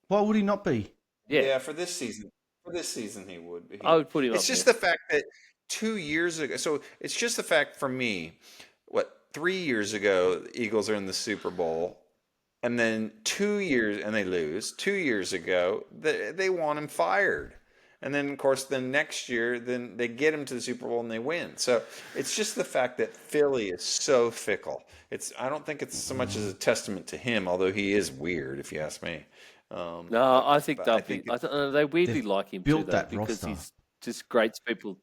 Why would he not be? Yeah, for this season. For this season, he would be. I would put him up It's just there. the fact that 2 years ago. So it's just the fact for me. 3 years ago, the Eagles are in the Super Bowl, and then 2 years and they lose. 2 years ago, they want him fired, and then of course the next year, then they get him to the Super Bowl and they win. So it's just the fact that Philly is so fickle. I don't think it's so much as a testament to him, although he is weird, if you ask me. No, I think they weirdly they've like him too, built though, that because roster. he's just grates people.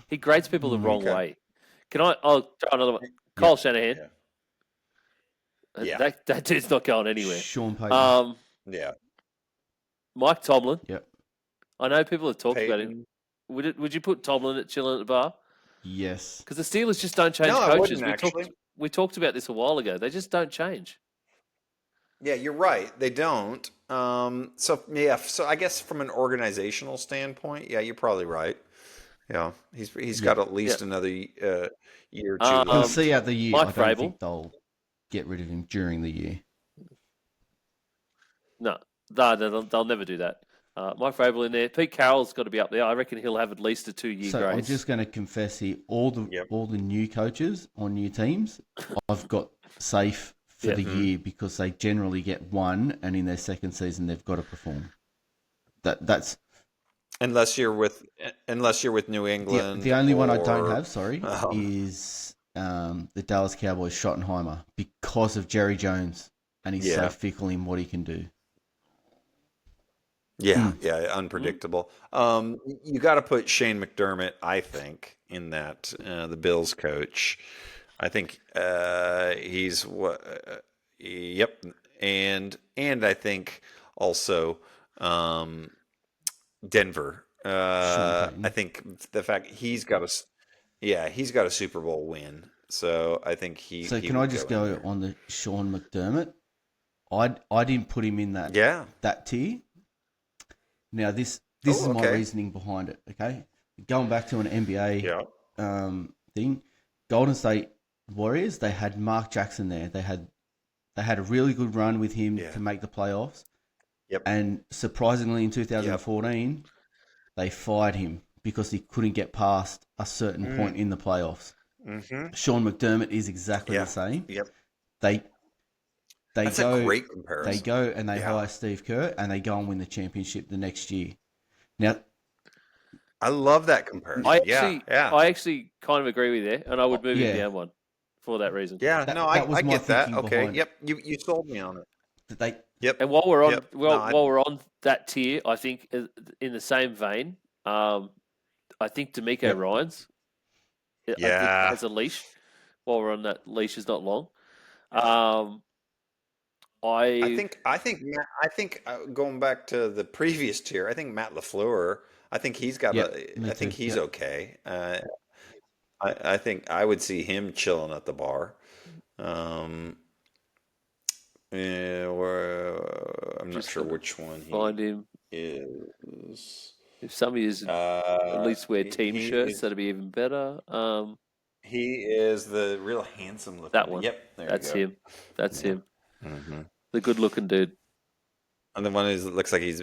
He grates people the wrong way. I'll try another one. Kyle Shanahan. Yeah. That dude's not going anywhere. Sean Payton. Yeah. Mike Tomlin. Yep. I know people have talked about him. Would you put Tomlin at chilling at the bar? Yes. Because the Steelers just don't change No, I coaches. wouldn't, actually. We talked about this a while ago. They just don't change. Yeah, you're right. They don't. So I guess from an organizational standpoint, yeah, you're probably right. Yeah, he's got at least another year or two We'll left. see out the year. Mike I don't Vrabel. think they'll get rid of him during the year. No, they'll never do that. Mike Vrabel in there. Pete Carroll's got to be up there. I reckon he'll have at least a 2-year So grace. I'm just going to confess here, all the new coaches on new teams, I've got safe for the year because they generally get one, and in their second season they've got to perform. That's unless you're with New England. the only one I or- don't have. Sorry, is the Dallas Cowboys Schottenheimer because of Jerry Jones, and he's so fickle in what he can do. Yeah, unpredictable. You got to put Shane McDermott, I think, in that the Bills coach. I think he's what. Yep, and I think also Denver. I think the fact he's got a Super Bowl win. So I think he. So he can I would just in go there. on the Sean McDermott? I didn't put him in that tier. Now this is my reasoning behind it. Okay, going back to an NBA thing, Golden State Warriors, they had Mark Jackson there. They had a really good run with him to make the playoffs. Yep. And surprisingly, in 2014, they fired him because he couldn't get past a certain point in the playoffs. Mm-hmm. Sean McDermott is exactly the same. Yep. That's a great comparison. They go and they hire Steve Kerr and they go and win the championship the next year. Now, I love that comparison. I actually kind of agree with you there, and I would move him down one for that reason. Yeah, that was I my get that. thinking Okay, behind yep, you sold me on it. And while we're on, No, while we're on that tier, I think in the same vein, I think D'Amico Ryans, I think has a leash. While we're on that, leash is not long. I think going back to the previous tier, I think Matt LaFleur. I think he's got. I think he's okay. I think I would see him chilling at the bar. I'm not sure which one find him is. If some of you at least wear team shirts, that'd be even better. He is the real handsome looking. That one. Yep, that's him. That's him. Mm-hmm. The good looking dude. And the one who looks like he's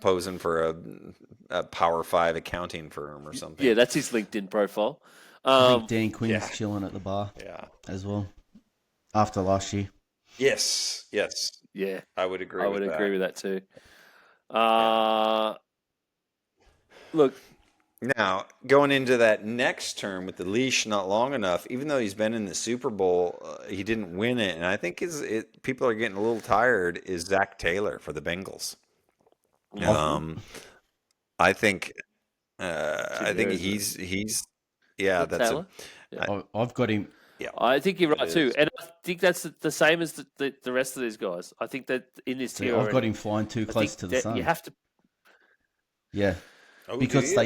posing for a Power 5 accounting firm or something. Yeah, that's his LinkedIn profile. I think Dan Quinn's chilling at the bar. Yeah, as well. After last year. Yes. Yeah, I would agree. I would agree with that too. Look. Now, going into that next term with the leash not long enough, even though he's been in the Super Bowl, he didn't win it. And I think people are getting a little tired, is Zach Taylor for the Bengals. I think he's that's Taylor? I've got him. Yeah, I think you're right too. And I think that's the same as the rest of these guys. I think that in this tier, I've got him flying too close to the sun. You have to. Yeah. Oh, because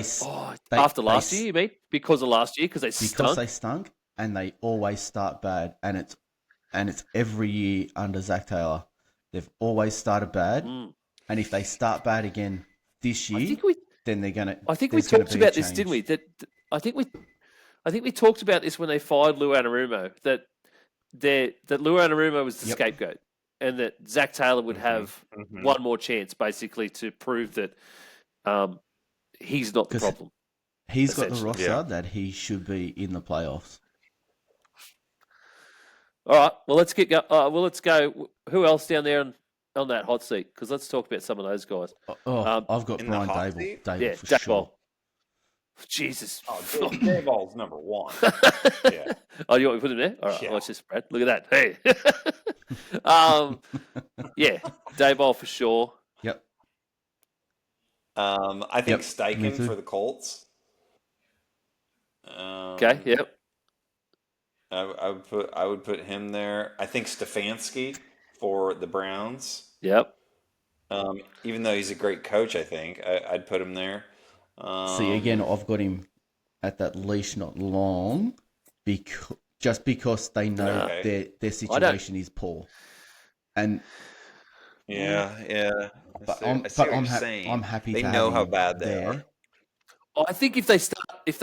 after last year, you mean? Because of last year, because they stunk, and they always start bad, and it's every year under Zach Taylor. They've always started bad, and if they start bad again this year, then they're gonna. I think we talked about this, didn't we? I think we talked about this when they fired Lou Anarumo. That Lou Anarumo was the scapegoat, and that Zach Taylor would have one more chance, basically, to prove that. He's not the problem. He's got the roster that he should be in the playoffs. All right. Well, let's get go. Let's go. Who else down there on that hot seat? Because let's talk about some of those guys. I've got Brian Dable for Jack sure. Ball. Jesus. Dayball's number one. Yeah. Oh, you want me to put him there? All right. Watch this, Brad. Look at that. Hey. Yeah. Dayball for sure. Yep. I think Steichen for the Colts. Okay. Yep. I would put him there. I think Stefanski for the Browns. Yep. Even though he's a great coach, I think I'd put him there. See, again, I've got him at that leash not long, because they know their situation is poor, and But I'm happy. They to know have how him bad they there. are. I think if they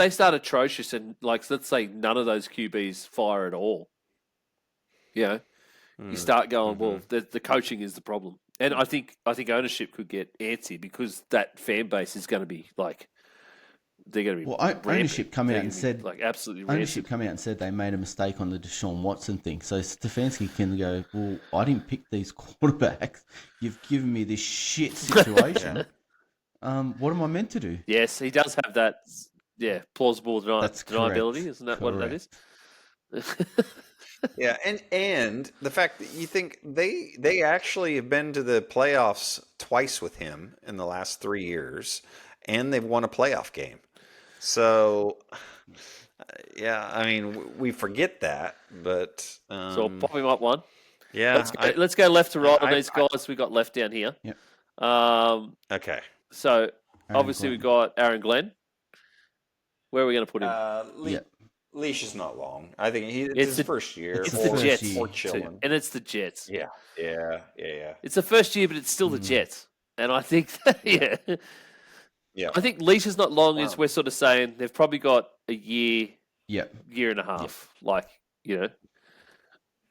start atrocious and let's say none of those QBs fire at all, you start going, well, the coaching is the problem, and I think ownership could get antsy because that fan base is going to be they're going to be Well, rampant. ownership come They're out and gonna be, said like absolutely ownership rampant. come out and said they made a mistake on the Deshaun Watson thing. So Stefanski can go, well, I didn't pick these quarterbacks. You've given me this shit situation. What am I meant to do? Yes, he does have that. Yeah, plausible That's deniability. correct. Isn't that what that is? Yeah, and the fact that you think they actually have been to the playoffs twice with him in the last 3 years, and they've won a playoff game. So, yeah, I mean, we forget that, but So I'll pop him up one. yeah, Let's go left to right on I- these guys we got left down here. Yep. okay. So Aaron obviously we've Glenn. got Aaron Glenn. Where are we going to put him? Yeah. Leash is not long. I think it's It's his the- first year. it's the or, Jets. or too, chilling. and it's the Jets. Yeah. It's the first year, but it's still the Jets. And I think that, Yeah. I think leash is not long. Is Wow. we're sort of saying they've probably got a year and a half. Like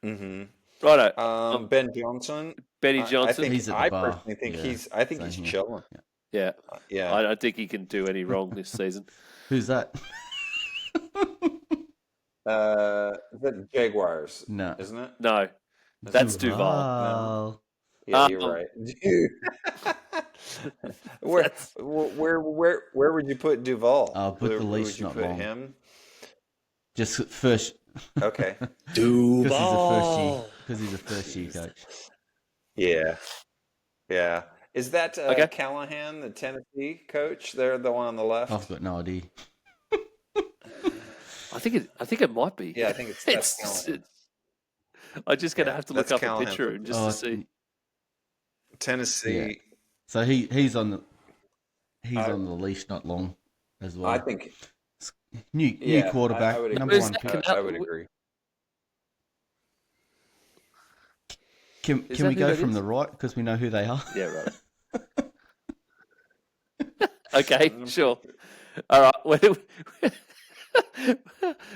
Mm-hmm. righto. Ben Johnson. Benny I Johnson. think He's at the I bar. personally think Yeah, I think same he's here. chilling. Yeah, Yeah. I don't think he can do any wrong this season. Who's that? The Jaguars. No. Isn't it? No, that's Duval. Duval. Yeah, you're Um, right. where would you put Duval? I'll put the Where leash would you not put long. him? Just first. Okay. Because he's a first year coach. Yeah. Is that Okay. Callahan, the Tennessee coach? They're the one on the left. I've got no idea. I think it might be. Yeah, I think that's Callahan. I'm just gonna Yeah, have to look that's up a Callahan. picture and just to see. Tennessee. Yeah. So he's on the leash not long as well. I think new yeah, quarterback, I would number agree. one pick. I would agree. Can Is we that who go that from is? the right because we know who they are? Yeah, right. Okay, sure. All right.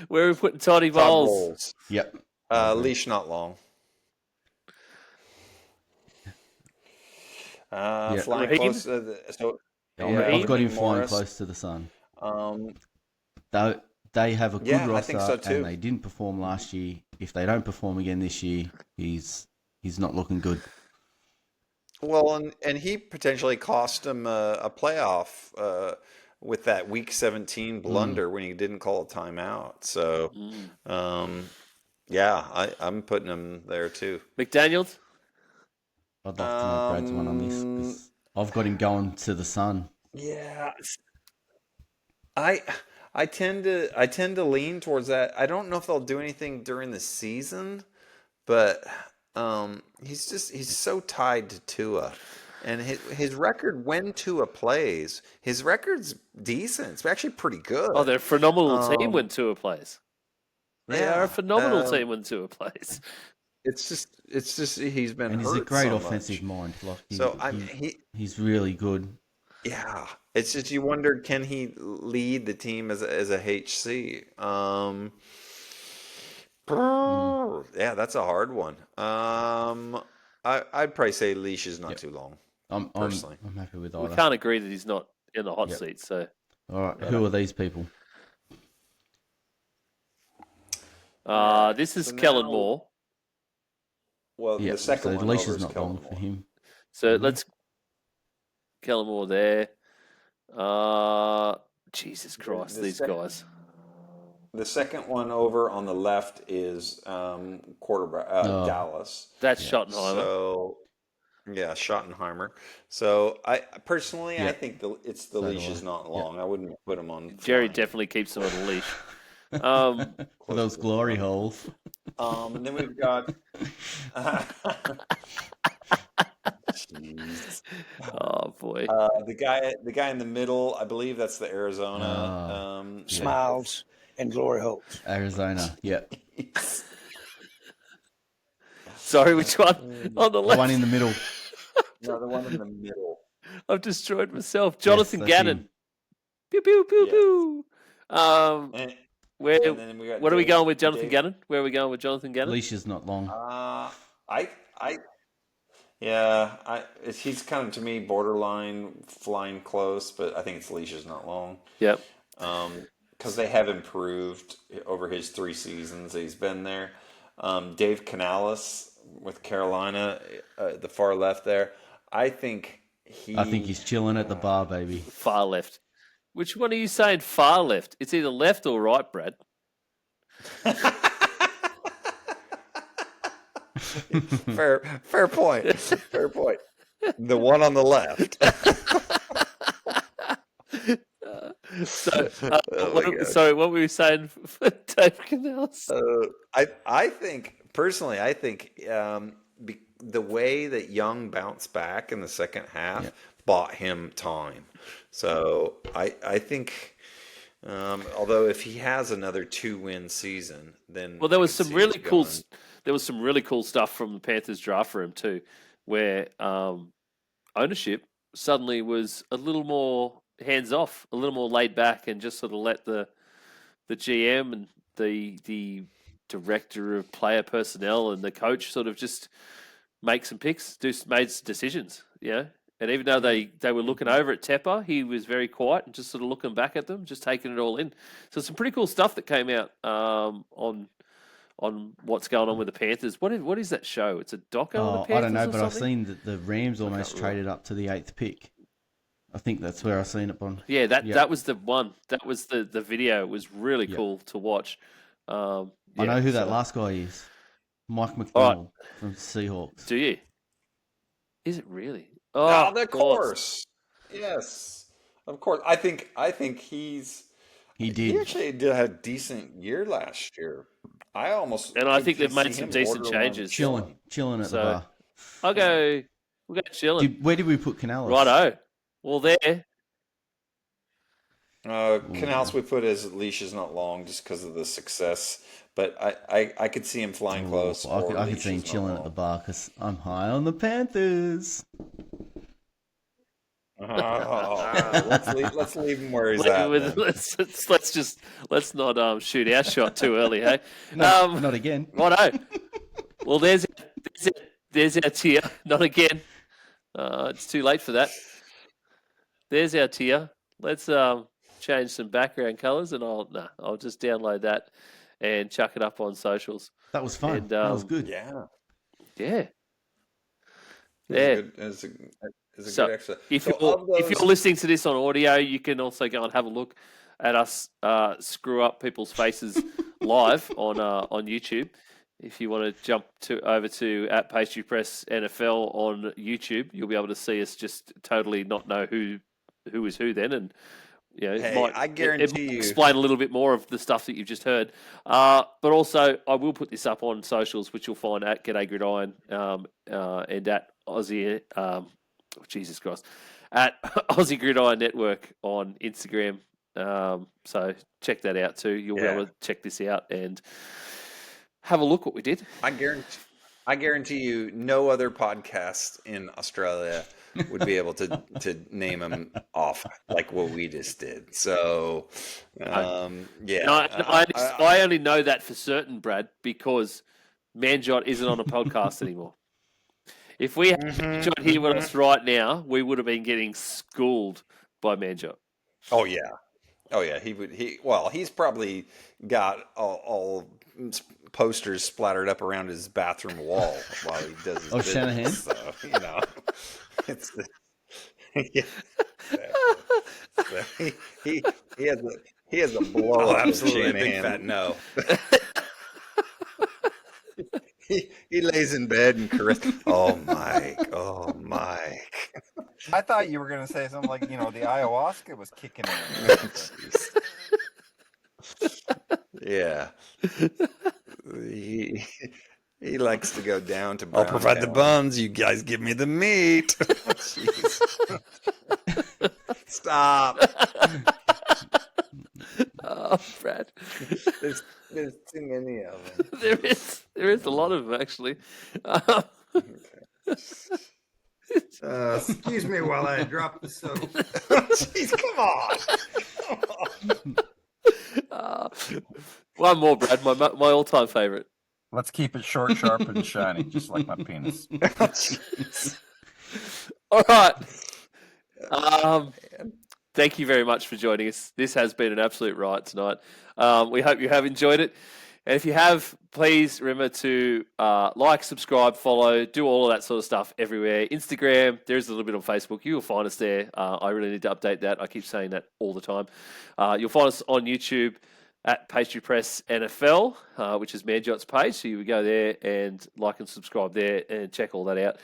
Where are we putting Toddy Todd Bowles? Bowles. Yep. Leash not long. Flying Raheem? close. I've got him flying Morris. close to the sun. Um, They have a good Yeah, I roster, think so too. and they didn't perform last year. If they don't perform again this year, he's not looking good. well, and he potentially cost him a playoff with that Week 17 blunder when he didn't call a timeout. So, yeah, I'm putting him there too. McDaniels? I'd like to know Brad's one on this 'cause I've got him going to the sun. Yeah, I tend to lean towards that. I don't know if they'll do anything during the season, but he's so tied to Tua, and his record when Tua plays, his record's decent. It's actually pretty good. Oh, they're a phenomenal team when Tua plays. They yeah, are a phenomenal team when Tua plays. It's just he's been And he's hurt a great so offensive much. mind. Like So he's really good. yeah, it's just you wonder, can he lead the team as a HC? Yeah, that's a hard one. I'd probably say leash is not too long. I'm Personally. happy with We either. can't agree that he's not in the hot Yep. seat. So All right, who are these people? this is So Kellen now- Moore. Well, Yeah, the second so the one leash over is is not Kellen long for Moore. him. So let's Kellen Moore there. Jesus Christ, the these second- guys. The second one over on the left is quarterback Dallas. That's Schottenheimer. So yeah, Schottenheimer. So I personally, I Yeah. think the So do leash I. is not long. I wouldn't put him on. Jerry flying. definitely keeps them on a leash. For those glory holes. And then we've got. Jeez. Oh boy. The guy in the middle, I believe that's the Arizona. Smiles and glory holes. Arizona. Yeah. Sorry, which one? On the The left. one in the middle. No, the one in the middle. I've destroyed myself. Jonathan that's Gannon. him. Pew pew pew Yes. pew. And Where? then we got What are we going with Jonathan Dave- Gannon? Where are we going with Jonathan Gannon? Leash is not long. He's kind of to me borderline flying close, but I think it's leash is not long. Yep. because they have improved over his 3 seasons that he's been there. Dave Canales with Carolina, the far left there. I think he's chilling at the bar, baby. Far left. Which one are you saying far left? It's either left or right, Brad. Fair point. Fair point. The one on the left. What were you saying for Dave Canales? I think personally, the way that Young bounced back in the second half bought him time. So I think, although if he has another 2-win season, then there was some really cool. There was some really cool stuff from the Panthers draft room too, where ownership suddenly was a little more hands off, a little more laid back, and just sort of let the GM and the director of player personnel and the coach sort of just make some picks, made decisions, And even though they were looking over at Tepper, he was very quiet and just sort of looking back at them, just taking it all in. So some pretty cool stuff that came out on what's going on with the Panthers. What is that show? It's a doco on the Panthers. I don't know, but I've something? seen that the Rams almost traded up to the 8th pick. I think that's where I've seen it on. Yeah, that was the one. That was the video. It was really cool to watch. I know who that last guy is. Mike McDonald from Seahawks. Do you? Is it really? Oh, of course. Yes, of course. I think he actually did have a decent year last year. I think they've made some decent changes. Chilling at the bar. We'll go chilling. Where did we put Canales? Righto. Well, there. Canales we put as leash is not long just because of the success, but I could see him flying close. I could see him chilling at the bar because I'm high on the Panthers. Let's leave him where he's at. Let's not shoot our shot too early, hey? No, not again. Righto. Well, there's our tier. Not again. It's too late for that. There's our tier. Let's change some background colours, and I'll just download that and chuck it up on socials. That was fun. And, that was good. Yeah. It's a good exercise. If you're listening to this on audio, you can also go and have a look at us screw up people's faces live on YouTube. If you want to jump over to @PastryPress NFL on YouTube, you'll be able to see us just totally not know who is who then, and I guarantee you explain a little bit more of the stuff that you've just heard. But also, I will put this up on socials, which you'll find at G'day Gridiron and at Aussie. Jesus Christ, at Aussie Gridiron Network on Instagram. So check that out too. You'll be able to check this out and have a look what we did. I guarantee you no other podcast in Australia would be able to name them off like what we just did. So, I only know that for certain, Brad, because Manjot isn't on a podcast anymore. If we had Manjot here with us right now, we would have been getting schooled by Manjot. Oh yeah. He's probably got all posters splattered up around his bathroom wall while he does his business. Shanahan. So, it's so he has a blow up of Shanahan. Big fat no. He lays in bed and caresses. Oh, Mike. I thought you were going to say something like, the ayahuasca was kicking in. Yeah. He likes to go down to I'll provide the buns. You guys give me the meat. Stop. Oh, Brad. There's too many of them. There is a lot of them, actually. Excuse me while I drop the soap. Jeez, come on. One more, Brad. My all-time favorite. Let's keep it short, sharp, and shiny, just like my penis. All right. thank you very much for joining us. This has been an absolute riot tonight. We hope you have enjoyed it. And if you have, please remember to like, subscribe, follow, do all of that sort of stuff everywhere. Instagram, there's a little bit on Facebook. You will find us there. I really need to update that. I keep saying that all the time. You'll find us on YouTube at Pastry Press NFL, which is Manjot's page. So you would go there and like and subscribe there and check all that out.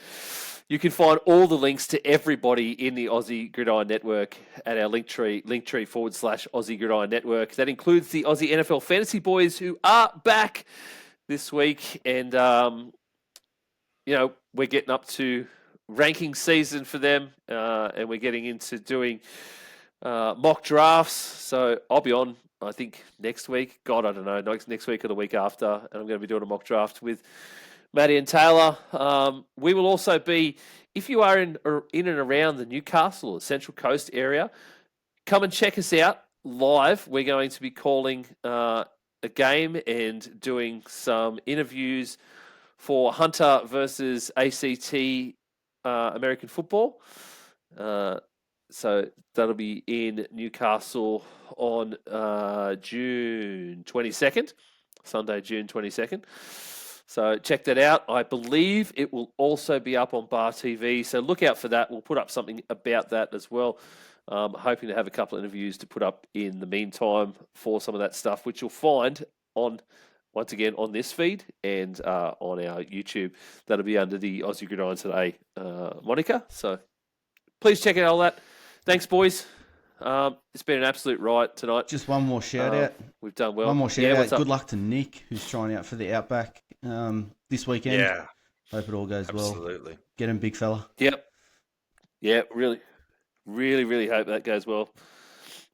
You can find all the links to everybody in the Aussie Gridiron Network at our Linktree, Linktree/Aussie Gridiron Network. That includes the Aussie NFL Fantasy Boys who are back this week. And, we're getting up to ranking season for them. And we're getting into doing mock drafts. So I'll be on, I think, next week. God, I don't know, next week or the week after. And I'm going to be doing a mock draft with Matty and Taylor. We will also be, if you are in and around the Newcastle or Central Coast area, come and check us out live. We're going to be calling a game and doing some interviews for Hunter versus ACT American football. So that'll be in Newcastle on June 22nd, Sunday, June 22nd. So check that out. I believe it will also be up on Bar TV. So look out for that. We'll put up something about that as well. Hoping to have a couple of interviews to put up in the meantime for some of that stuff, which you'll find once again on this feed and on our YouTube. That'll be under the Aussie Gridiron Today moniker. So please check out all that. Thanks, boys. It's been an absolute riot tonight. Just one more shout out. We've done well. One more shout out. What's up? Good luck to Nick, who's trying out for the Outback this weekend. Yeah, Hope it all goes well. absolutely. Get him, big fella. Yep. Yeah, really hope that goes well.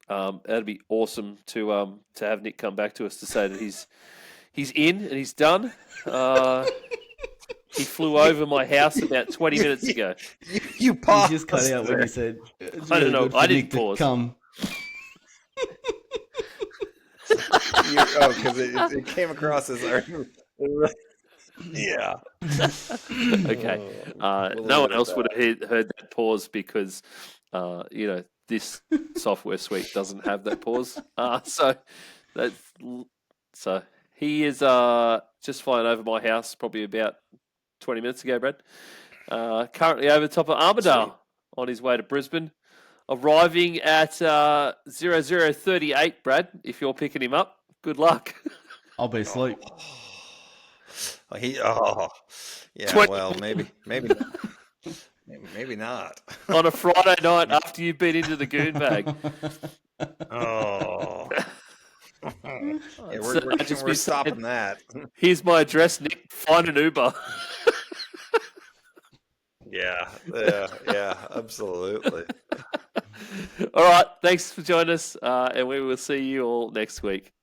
That'd be awesome to have Nick come back to us to say that he's in and he's done. He flew over my house about 20 minutes ago. You paused. You just cut out when he said, it's I don't really know. good for I didn't Nick to pause. Come. Because it came across as yeah. Okay. We'll No one leave it else at would have heard that pause because, this software suite doesn't have that pause. So he is just flying over my house probably about 20 minutes ago, Brad. Currently over the top of Armidale on his way to Brisbane. Arriving at 0038, Brad, if you're picking him up. Good luck. I'll be asleep. Yeah. 20 Well, maybe not. On a Friday night after you've been into the goon bag. Oh. Yeah, So we're I just be stopping saying- that. Here's my address, Nick. Find an Uber. Yeah, absolutely. All right. Thanks for joining us, and we will see you all next week.